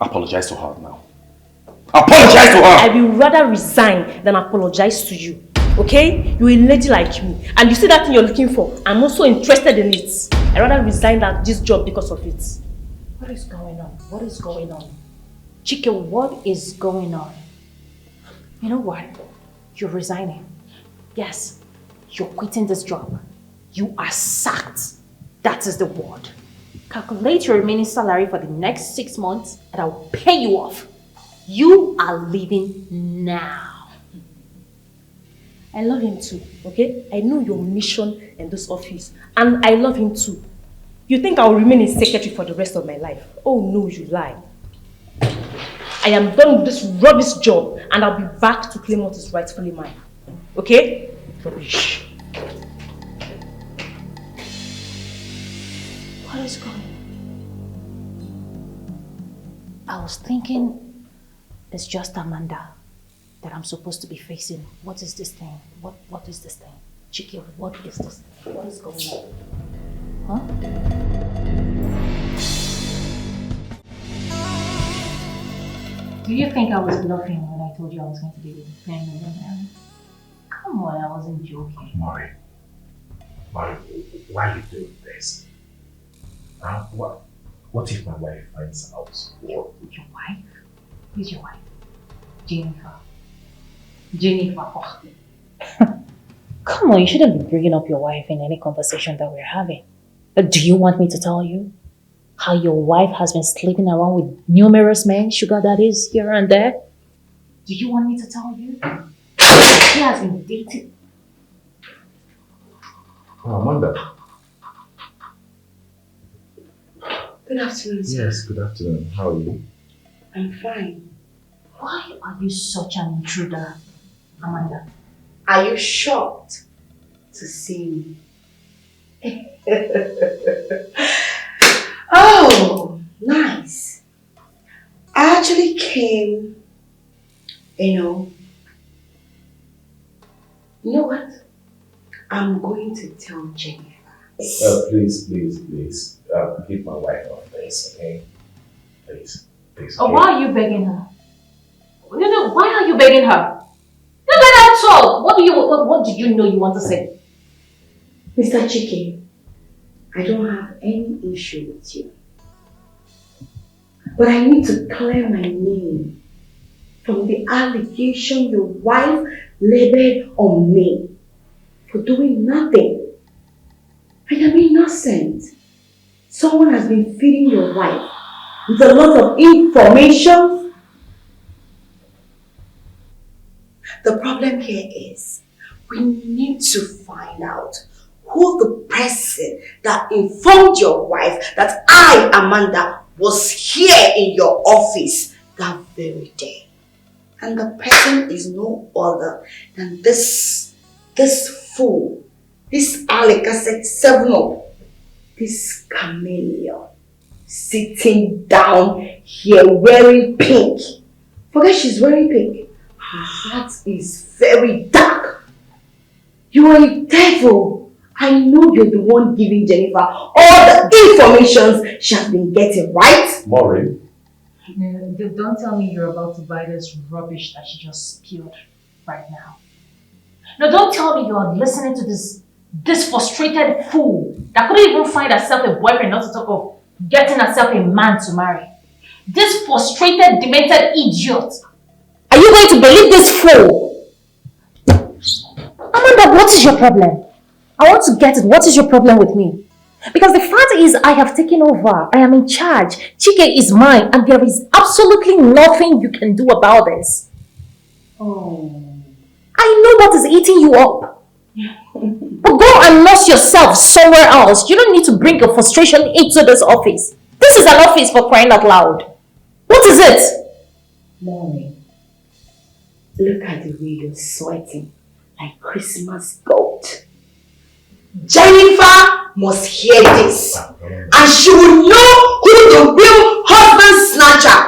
Apologize to her now. Apologize to her! I will rather resign than apologize to you. Okay? You're a lady like me. And you see that thing you're looking for. I'm also interested in it. I'd rather resign this job because of it. What is going on? What is going on? Chike, what is going on? You know what? You're resigning. Yes, you're quitting this job. You are sacked. That is the word. Calculate your remaining salary for the next 6 months and I will pay you off. You are leaving now. I love him too, okay? I know your mission in this office and I love him too. You think I will remain a secretary for the rest of my life? Oh no, you lie. I am done with this rubbish job and I'll be back to claim what is rightfully mine. Okay? Rubbish. What is going on? I was thinking it's just Amanda that I'm supposed to be facing. What is this thing? What is this thing? Chike, what is this thing? What is going on? Huh? Do you think I was bluffing when I told you I was going to be playing with them? Come on, I wasn't joking. Mari, why are you doing this? What if my wife finds out? Your wife? Who's your wife? Jennifer. Jennifer. Oh. Come on, you shouldn't be bringing up your wife in any conversation that we're having. But do you want me to tell you how your wife has been sleeping around with numerous men, sugar daddies here and there? Do you want me to tell you? She has been dating. Oh, Amanda. Good afternoon, sir. Yes, good afternoon. How are you? I'm fine. Why are you such an intruder, Amanda? Are you shocked to see me? Oh, nice. I actually came, you know what? I'm going to tell Jennifer. Please. Keep my wife on this, okay? Please. Oh, why are you begging her? No, why are you begging her? No, let her talk. What do you know you want to say? Mr. Chike, I don't have any issue with you. But I need to clear my name from the allegation your wife labeled on me for doing nothing. I am innocent. Someone has been feeding your wife with a lot of information. The problem here is we need to find out who the person that informed your wife that I, Amanda, was here in your office that very day. And the person is no other than this fool, this Alec-7 this chameleon sitting down here wearing pink. Forget she's wearing pink. Her heart is very dark. You are a devil. I know you're the one giving Jennifer all the information she has been getting, right? Maureen? Don't tell me you're about to buy this rubbish that she just spilled right now. No, don't tell me you're listening to this frustrated fool that couldn't even find herself a boyfriend, not to talk of getting herself a man to marry. This frustrated, demented idiot. Are you going to believe this fool? Amanda, what is your problem? I want to get it. What is your problem with me? Because the fact is, I have taken over. I am in charge. Chike is mine, and there is absolutely nothing you can do about this. Oh. I know what is eating you up. But go and nurse yourself somewhere else. You don't need to bring your frustration into this office. This is an office for crying out loud. What is it? Mommy, look at the way you're sweating like Christmas goat. Jennifer must hear this. And she will know who the real husband snatcher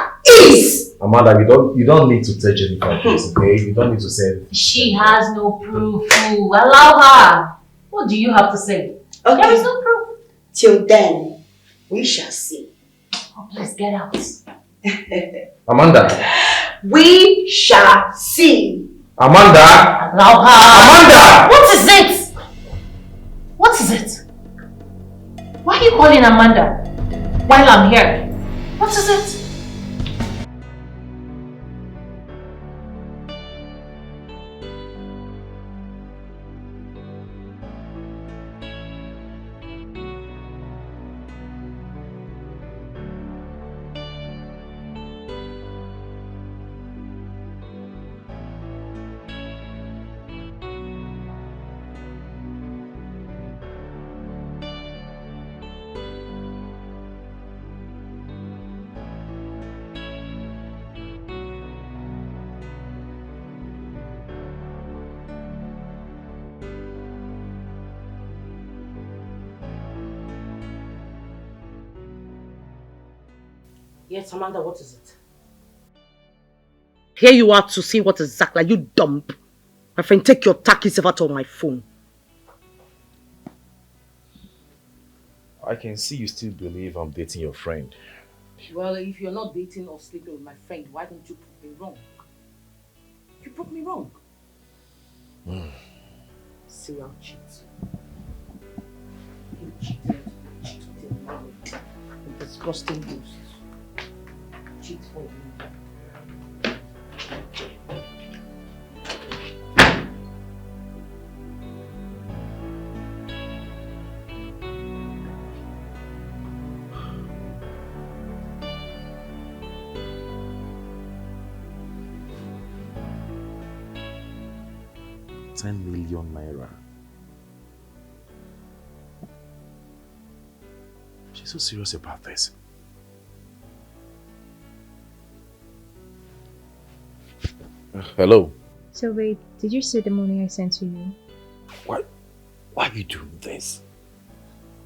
is. Amanda, you don't need to tell Jennifer this, okay? You don't need to say it. She has no proof. Allow her. What do you have to say? Okay. There is no proof. Till then, we shall see. Oh, please get out. Amanda. We shall see. Amanda. Allow her. Amanda. What is it? What is it? Why are you calling Amanda while I'm here? What is it? Yes, Amanda, what is it? Here you are to see what exactly. You dump. My friend, take your tacky self out of my phone. I can see you still believe I'm dating your friend. Well, if you're not dating or sleeping with my friend, why don't you prove me wrong? You proved me wrong. Serial cheat. You cheated. A disgusting ghost. Cheat for you. ₦10 million. She's so serious about this. Hello. So wait, did you see the money I sent to you? Why are you doing this?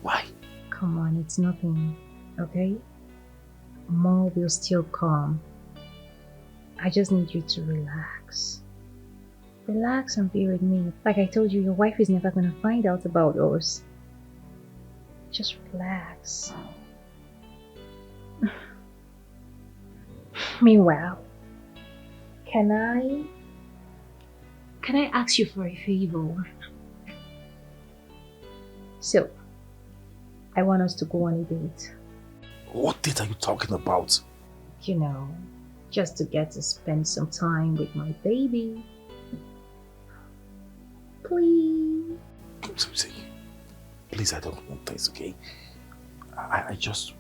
Why? Come on, it's nothing, okay? More will still come. I just need you to relax. Relax and be with me. Like I told you, your wife is never gonna find out about us. Just relax. Meanwhile, can I ask you for a favor? So, I want us to go on a date. What date are you talking about? You know, just to get to spend some time with my baby. Please. Please, I don't want this, okay? I just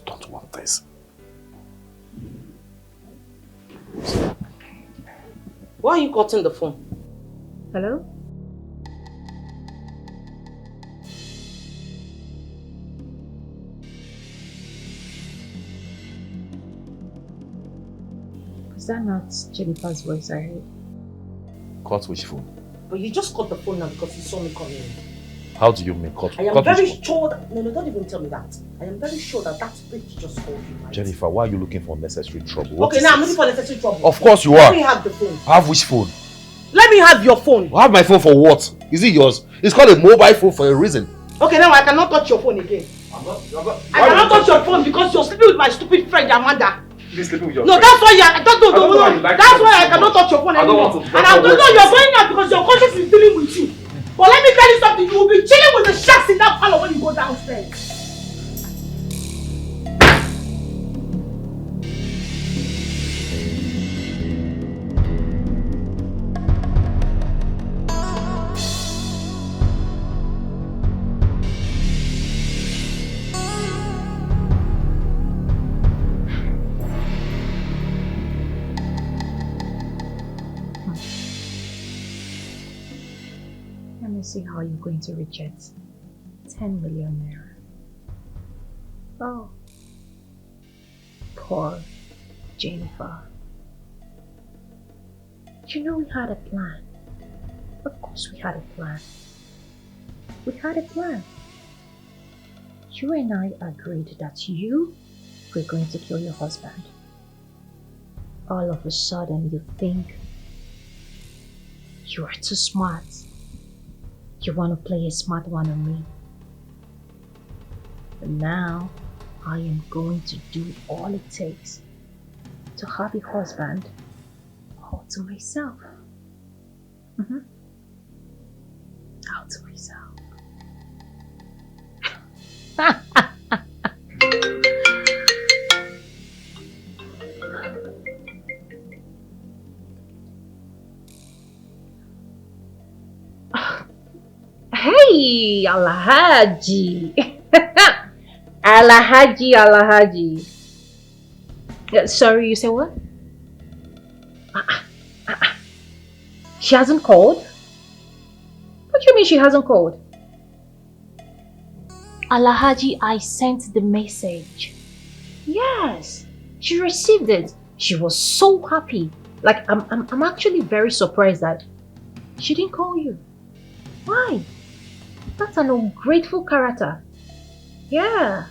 don't want this. Why are you cutting the phone? Hello? Was that not Jennifer's voice I heard? Cut which phone? But you just cut the phone now because you saw me coming in. How do you mean cut? I am cut very which phone? sure that... No, don't even tell me that. I am very sure that bitch just called you, right? Jennifer, why are you looking for unnecessary trouble? What Okay, is now I'm it? looking for necessary trouble. Of course you are. Let me have the phone. Have which phone? Let me have your phone. Have my phone for what? Is it yours? It's called a mobile phone for a reason. Okay, now I cannot touch your phone again. I cannot touch your phone because you're sleeping with my stupid friend Amanda. You're sleeping with your No, friend. that's why I don't know. That's why I cannot touch your phone I don't anymore. want to. And I don't know you're going out because your conscience is dealing with you. But let me tell you something, you will be chilling with the sharks in that parlor when you go downstairs. See how you're going to reject 10 million naira. Oh, poor Jennifer. You know we had a plan. Of course we had a plan. We had a plan. You and I agreed that you were going to kill your husband. all of a sudden you think you are too smart. You want to play a smart one on me. But now I am going to do all it takes to have a husband all to myself. All to myself. Hey, Alhaji. Alhaji. Sorry, you said what? She hasn't called? What do you mean she hasn't called? Alhaji, I sent the message. Yes, she received it. She was so happy. Like, I'm actually very surprised that she didn't call you. Why? That's an ungrateful character. Yeah.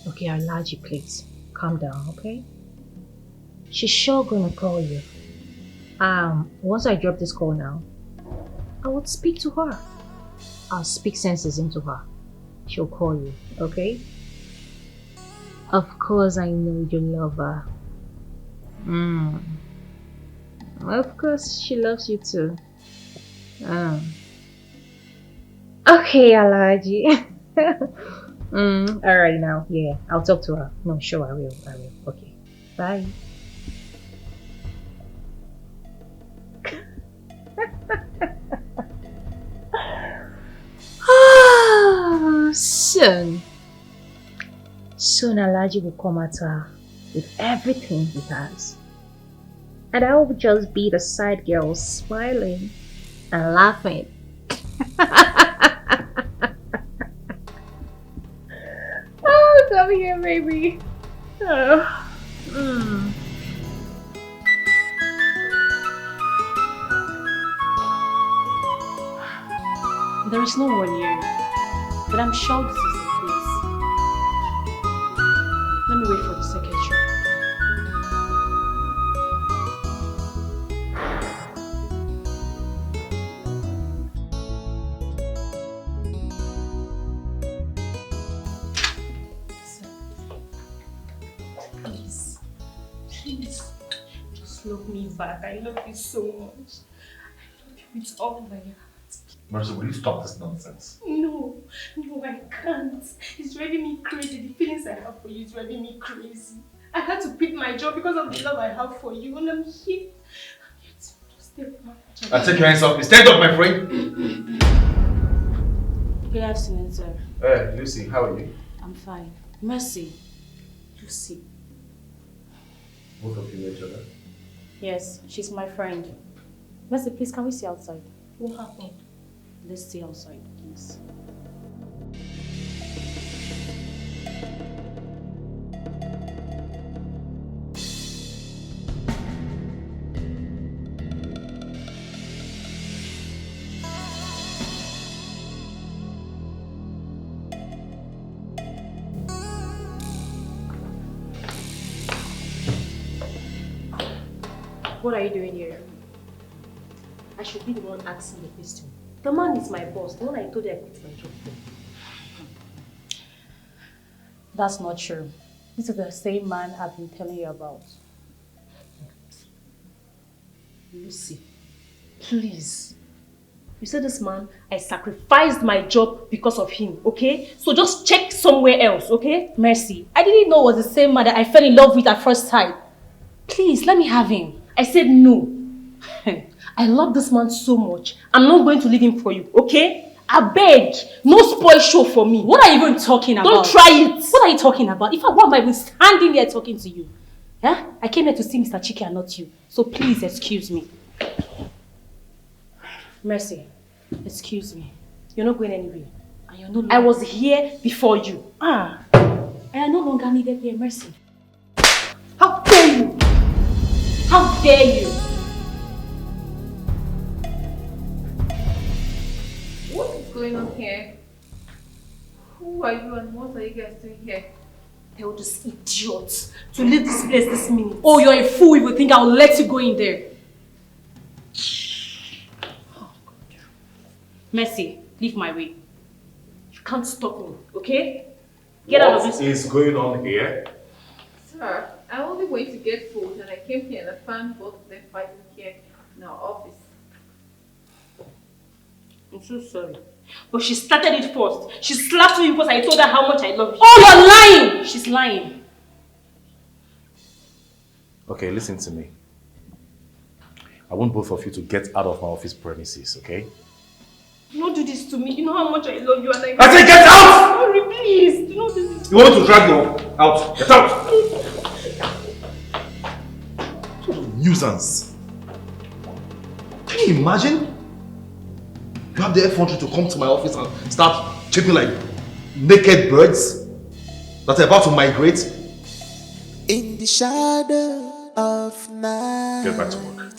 Okay, Alhaji, please calm down, okay? She's sure gonna call you. Once I drop this call now, I would speak to her. I'll speak senses into her. She'll call you, okay? Of course I know you love her. Of course she loves you too. Okay, Alhaji. Alright now, yeah, I'll talk to her. No, sure, I will. Okay, bye. Soon Alhaji will come at her with everything he has. And I will just be the side girl smiling and laughing. Oh, come here, baby. Oh. There is no one here, but I'm sure this is the place. Let me wait for the secretary. Please, just love me back. I love you so much. I love you with all my heart. Mercy, will you stop this nonsense? No, I can't. It's driving me crazy. The feelings I have for you is driving me crazy. I had to quit my job because of the love I have for you, and I'm here. Just step back. I'll take your hands off me. Stand up, my friend. Good afternoon, sir. Hey, Lucy, how are you? I'm fine. Mercy. Lucy. Both of you know each other? Yes, she's my friend. Mercy, please, can we see outside? What happened? Let's stay outside, please. What are you doing here? I should be the one asking the question. The man is my boss, the one I told you I quit my job for. That's not true. This is the same man I've been telling you about. Lucy, please. You said this man, I sacrificed my job because of him, okay? So just check somewhere else, okay? Mercy, I didn't know it was the same man that I fell in love with at first sight. Please, let me have him. I said no. I love this man so much. I'm not going to leave him for you, okay? I beg. No spoil show for me. What are you even talking about? Don't try it. What are you talking about? In fact, why am I even standing there talking to you? Yeah? I came here to see Mr. Chike and not you. So please excuse me. Mercy, excuse me. You're not going anywhere. And you're no longer... I was here before you. I am no longer needed here, Mercy. How dare you? How dare you? What is going on here? Who are you and what are you guys doing here? Tell this idiot to leave this place this minute. Oh, you're a fool if you think I'll let you go in there. Oh, God. Mercy, leave my way. You can't stop me, okay? Get out of this. What is going on here? Sir, I only went to get food and I came here and I found both of them fighting here in our office. I'm so sorry. But she started it first. She slapped me because I told her how much I love you. Oh, you're lying! She's lying. Okay, listen to me. I want both of you to get out of my office premises, okay? Do not do this to me. You know how much I love you and I said get out! Sorry, please. Do not do this. You want me to drag you out? Get out! What a nuisance. Can you imagine? You have the effrontery to come to my office and start chirping like naked birds that are about to migrate. In the shadow of night, Get back to work.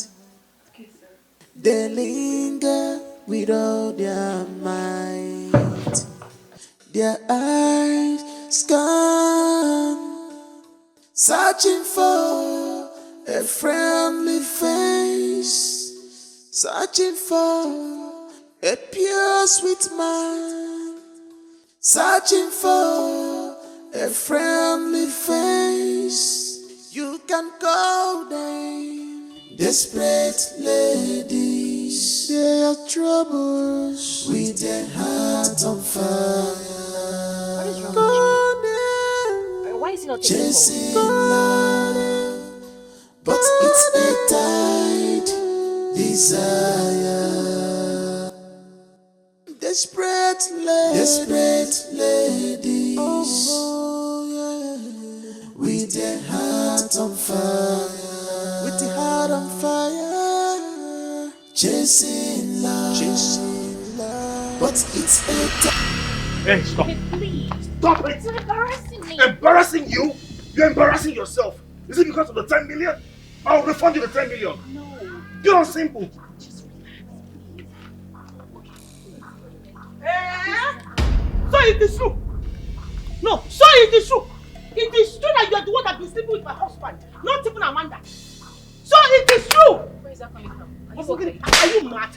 Okay, sir. they linger with all their might. Their eyes scan, searching for a friendly face, searching for a pure sweet mind, searching for a friendly face. You can call them desperate ladies. They are troubles with their heart on fire. What is wrong with you? Why is he not taking Chasing love, but it's a tight desire. Desperate ladies, oh, yeah. With their heart on fire, with the heart on fire, chasing love, but it's a Hey, stop. Hey, please. Stop it! You're embarrassing me. Embarrassing you? You're embarrassing yourself. Is it because of the 10 million? I'll refund you the 10 million. No. Pure simple. So it is true. No, so it is true. It is true that you are the one that been sleeping with my husband, not even Amanda. So it is true. Where is that coming from? Are you mad?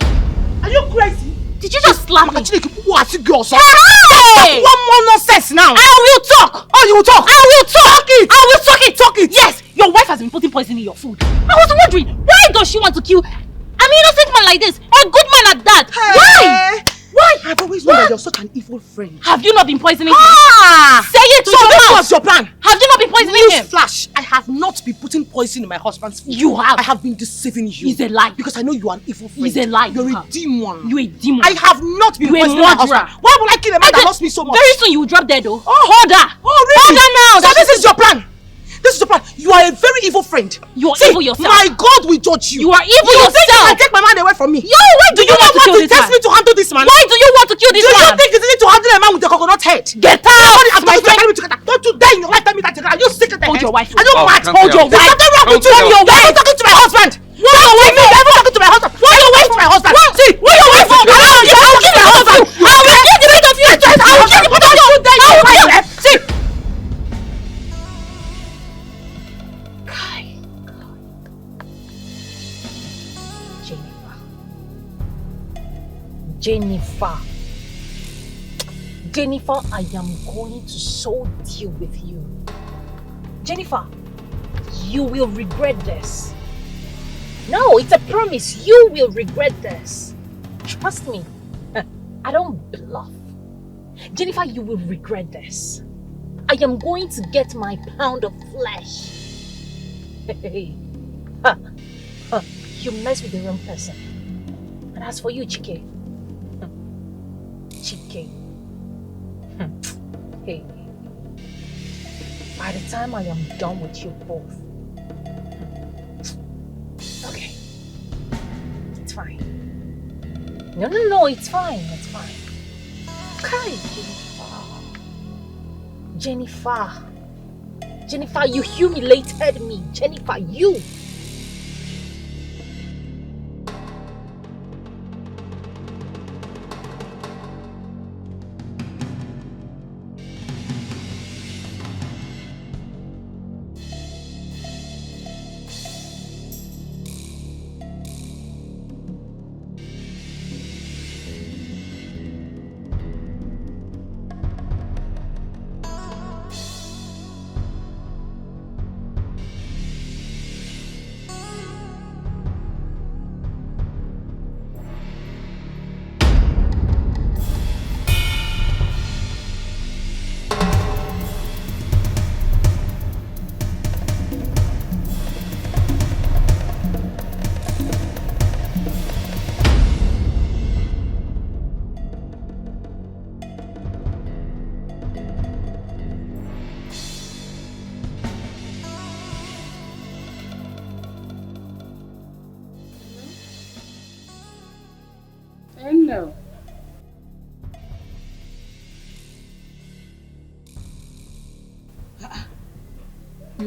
Are you crazy? Did you just slap me? Actually, what you girls? Hey! One more nonsense now. I will talk. Oh, you will talk. I will talk. Talk it. I will talk it. Talk it. Yes, your wife has been putting poison in your food. I was wondering, why does she want to kill an innocent man like this? A good man at that. Hey. Why? Why? I've always known that you're such an evil friend. Have you not been poisoning him? Say it to So your this mouth. was your plan. Have you not been poisoning him? Flash, I have not been putting poison in my husband's food. You have. I have been deceiving you. He's a lie. Because I know you are an evil friend. He's a lie. You're a demon. You're a demon. I have not been You're a poisoning my murderer. husband. Why would I kill a man that loves me so much? Very soon you will drop dead though. Oh, hold her. Oh, really? Hold her now. So this is your plan. This is your plan. You are a very evil friend. You are See, evil yourself. My God will judge you. You are evil you yourself. Think you can take my man away from me? Yo, why do you want to kill this man? Test me to handle this man. Why do you want to kill this man? Do you think it's easy to handle a man with a coconut head? Get out! I'm not going to together. Don't you dare in your life tell me that together. Are you sick of the Hold head? your wife. Are you mad? Hold your wife. There's nothing wrong with you. Hold your wife. You're talking to my husband. Why your wife? You're ever talking to my husband. Why your wife to my husband? See, why your wife? I will kill my husband. I will kill the both of you. I will kill the both of you. I will kill them. See. Jennifer, I am going to so deal with you. Jennifer, you will regret this. No, it's a promise. You will regret this. Trust me. I don't bluff. Jennifer, you will regret this. I am going to get my pound of flesh. Hey. You mess with the wrong person. And as for you, Chike. Chike. Hey. By the time I am done with you both. Okay. It's fine. No, it's fine. It's fine. Okay, Jennifer. Jennifer, you humiliated me. Jennifer, you.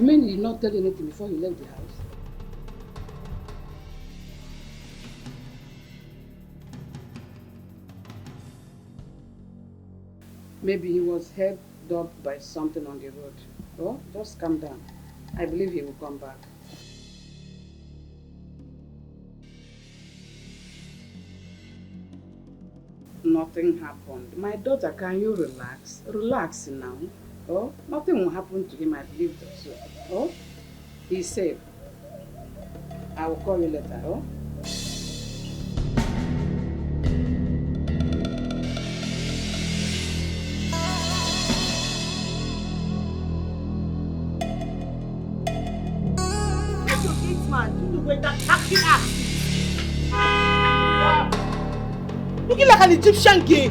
You mean you did not tell anything before you left the house? Maybe he was held up by something on the road. Oh, just calm down. I believe he will come back. Nothing happened. My daughter, can you relax? Relax now. Oh, nothing will happen to him, I believe so. Oh, he's safe. I will call you later, oh? Looking like an Egyptian gay.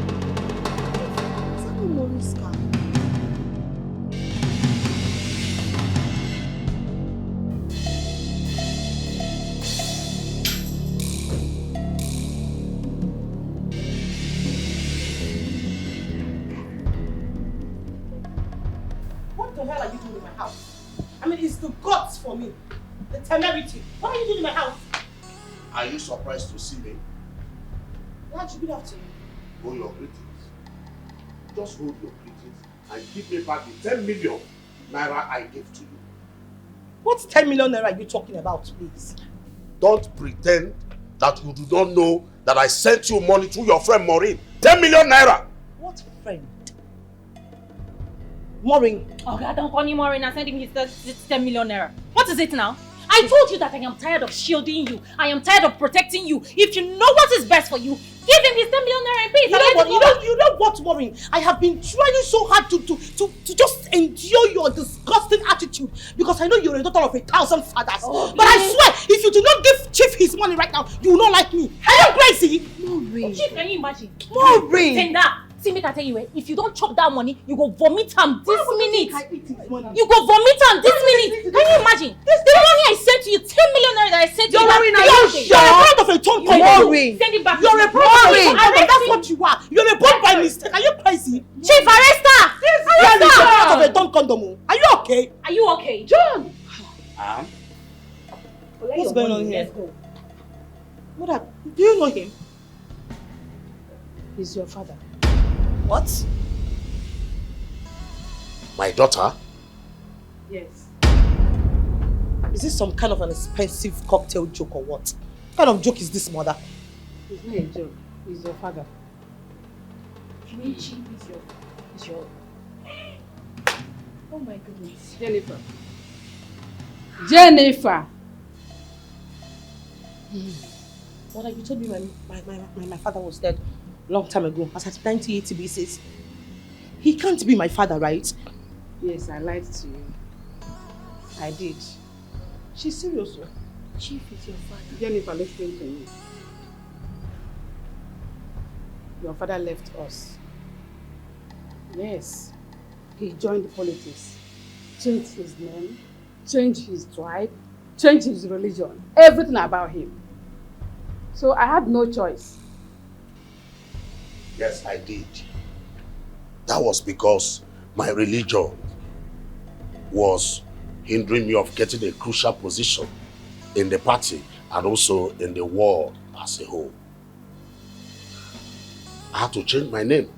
What the hell are you doing in my house? I mean, it's the guts for me. The temerity. What are you doing in my house? Are you surprised to see me? Why should be after you? Hold your greetings. Just hold your greetings and give me back the 10 million naira I gave to you. What 10 million naira are you talking about, please? Don't pretend that you do not know that I sent you money through your friend Maureen. 10 million naira! What friend? Maureen. Oh God, don't call me Maureen and send him his 10 million naira. What is it now? I told you that I am tired of shielding you. I am tired of protecting you. If you know what is best for you, give him his 10 million naira and pay it. You know what, Maureen? I have been trying so hard to just endure your disgusting attitude because I know you're a daughter of 1,000 fathers. Oh, but I swear, if you do not give Chief his money right now, you will not like me. Are you crazy? Maureen. Chief, can you imagine? Maureen. Tender. See, make I tell you, if you don't chop that money, you go vomit him this minute. You go vomit him this minute. Can you imagine? The money I sent to you, 10 million naira that I sent to you. You're a part of a tongue Maureen. Send it back. You're a part of a tongue. That's what you are. You're a born by mistake. Are you crazy? Chief, arrest her. Arrest her. You're a part of a tongue condom. Are you okay? Are you okay? John. What's going on here? Let's go. Mother, do you know him? He's your father. What? My daughter? Yes. Is this some kind of an expensive cocktail joke or what? What kind of joke is this, mother? It's not a joke. He's your father. Chief is your... Oh my goodness. Jennifer. Jennifer! Mother, you told me my father was dead long time ago, as at 1980 basis. He can't be my father, right? Yes, I lied to you. I did. She's serious, sir. Chief is your father. Jennifer, listen to me. Your father left us. Yes. He joined politics. Changed his name, changed his tribe, changed his religion. Everything about him. So I had no choice. Yes, I did. That was because my religion was hindering me of getting a crucial position in the party and also in the world as a whole. I had to change my name.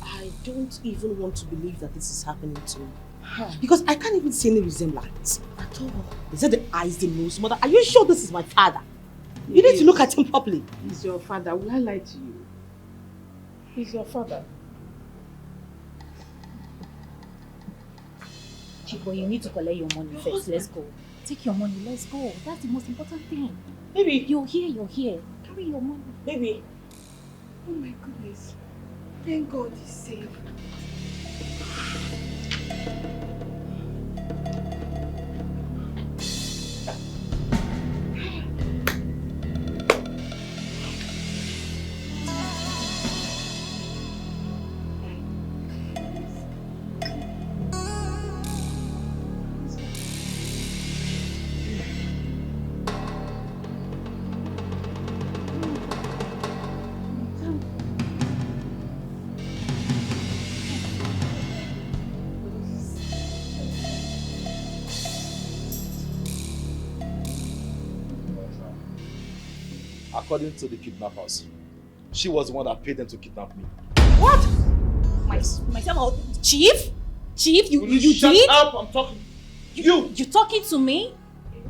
I don't even want to believe that this is happening to me. Because I can't even see any resemblance at all. Is it the eyes, the nose? Mother, are you sure this is my father? You need to look at him properly. He's your father. Will I lie to you? He's your father. Chico, you need to collect your money first. Let's go. Take your money. Let's go. That's the most important thing. Baby. You're here. Carry your money. Baby. Oh my goodness. Thank God he's safe. According to the kidnappers, she was the one that paid them to kidnap me. What? Yes. Myself, Chief? Chief, you Shut did? up, I'm talking. You talking to me?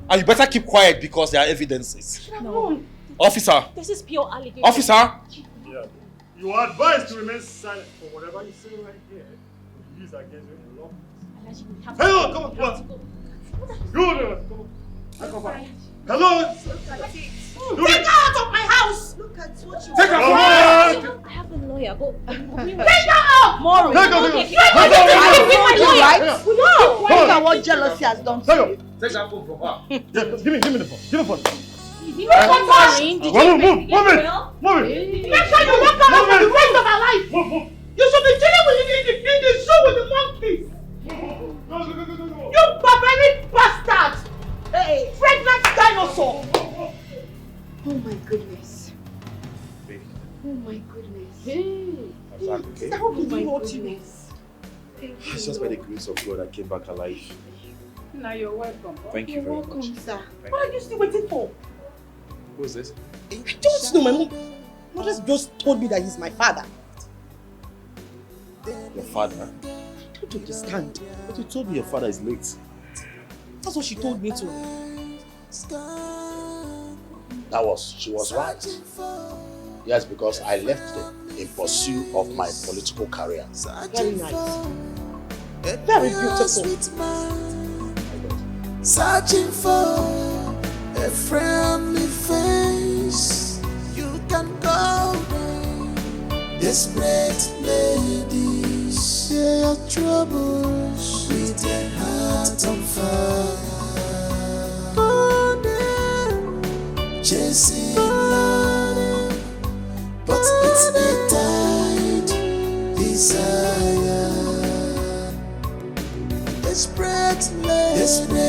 And you better keep quiet because there are evidences. No. Officer! This is pure allegation. Officer! Yeah. You are advised to remain silent for whatever you say right here will be used against you in the law. Hello, come on, come on. Good, come on. Come on. Hello. Take her out of my house! Look at what you Take her out! I have a lawyer. Go. Take her out! Maureen. Take her out! You're going to I my told you, lawyer! right? No! Look at what jealousy has done to you. Take that phone from her. Yeah, give me the phone. Give me the phone. You know what, Maureen? Move it! Move it! Move it! Make sure you lock her out for the rest of her life! You should be chilling with in the zoo with the monkeys! Go. You barbaric bastard! Hey, pregnant dinosaur! Oh my goodness. Oh my goodness. Is that okay? Oh my goodness. It's just by the grace of God I came back alive. Now you're welcome. Thank you very much. Sir. What are you still waiting for? Who is this? I don't know, my mother just told me that he's my father. Your father? I don't understand. But you told me your father is late. That's what she told me to. She was right. Yes, because I left them in pursuit of my political career. Very nice. Very beautiful. Searching for a friendly face. You can go there. Desperate ladies, share your troubles with their heart on fire. Chasing love, but it's a tight desire. Desperate ladies,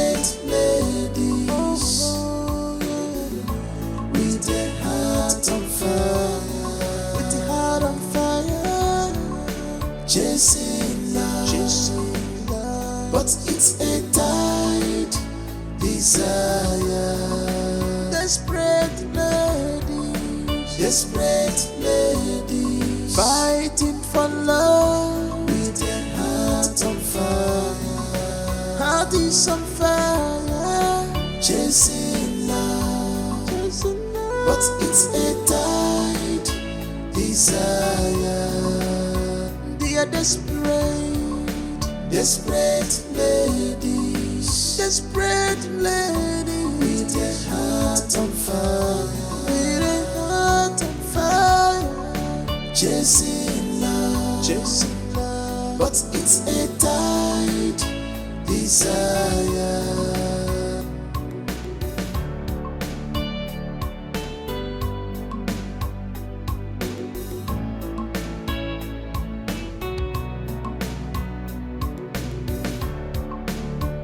with their heart on fire, with the heart on fire. Chasing love, but it's a tight desire. Desperate ladies, fighting for love with their heart on fire. Heart is on fire, chasing love, but it's a tight desire. They are desperate ladies, with their heart on fire, with their heart on fire, chasing love, but it's a tight desire.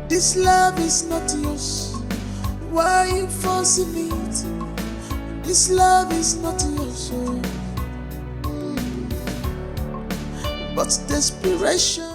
This love is not yours. Why are you forcing it? This love is not yours. But desperation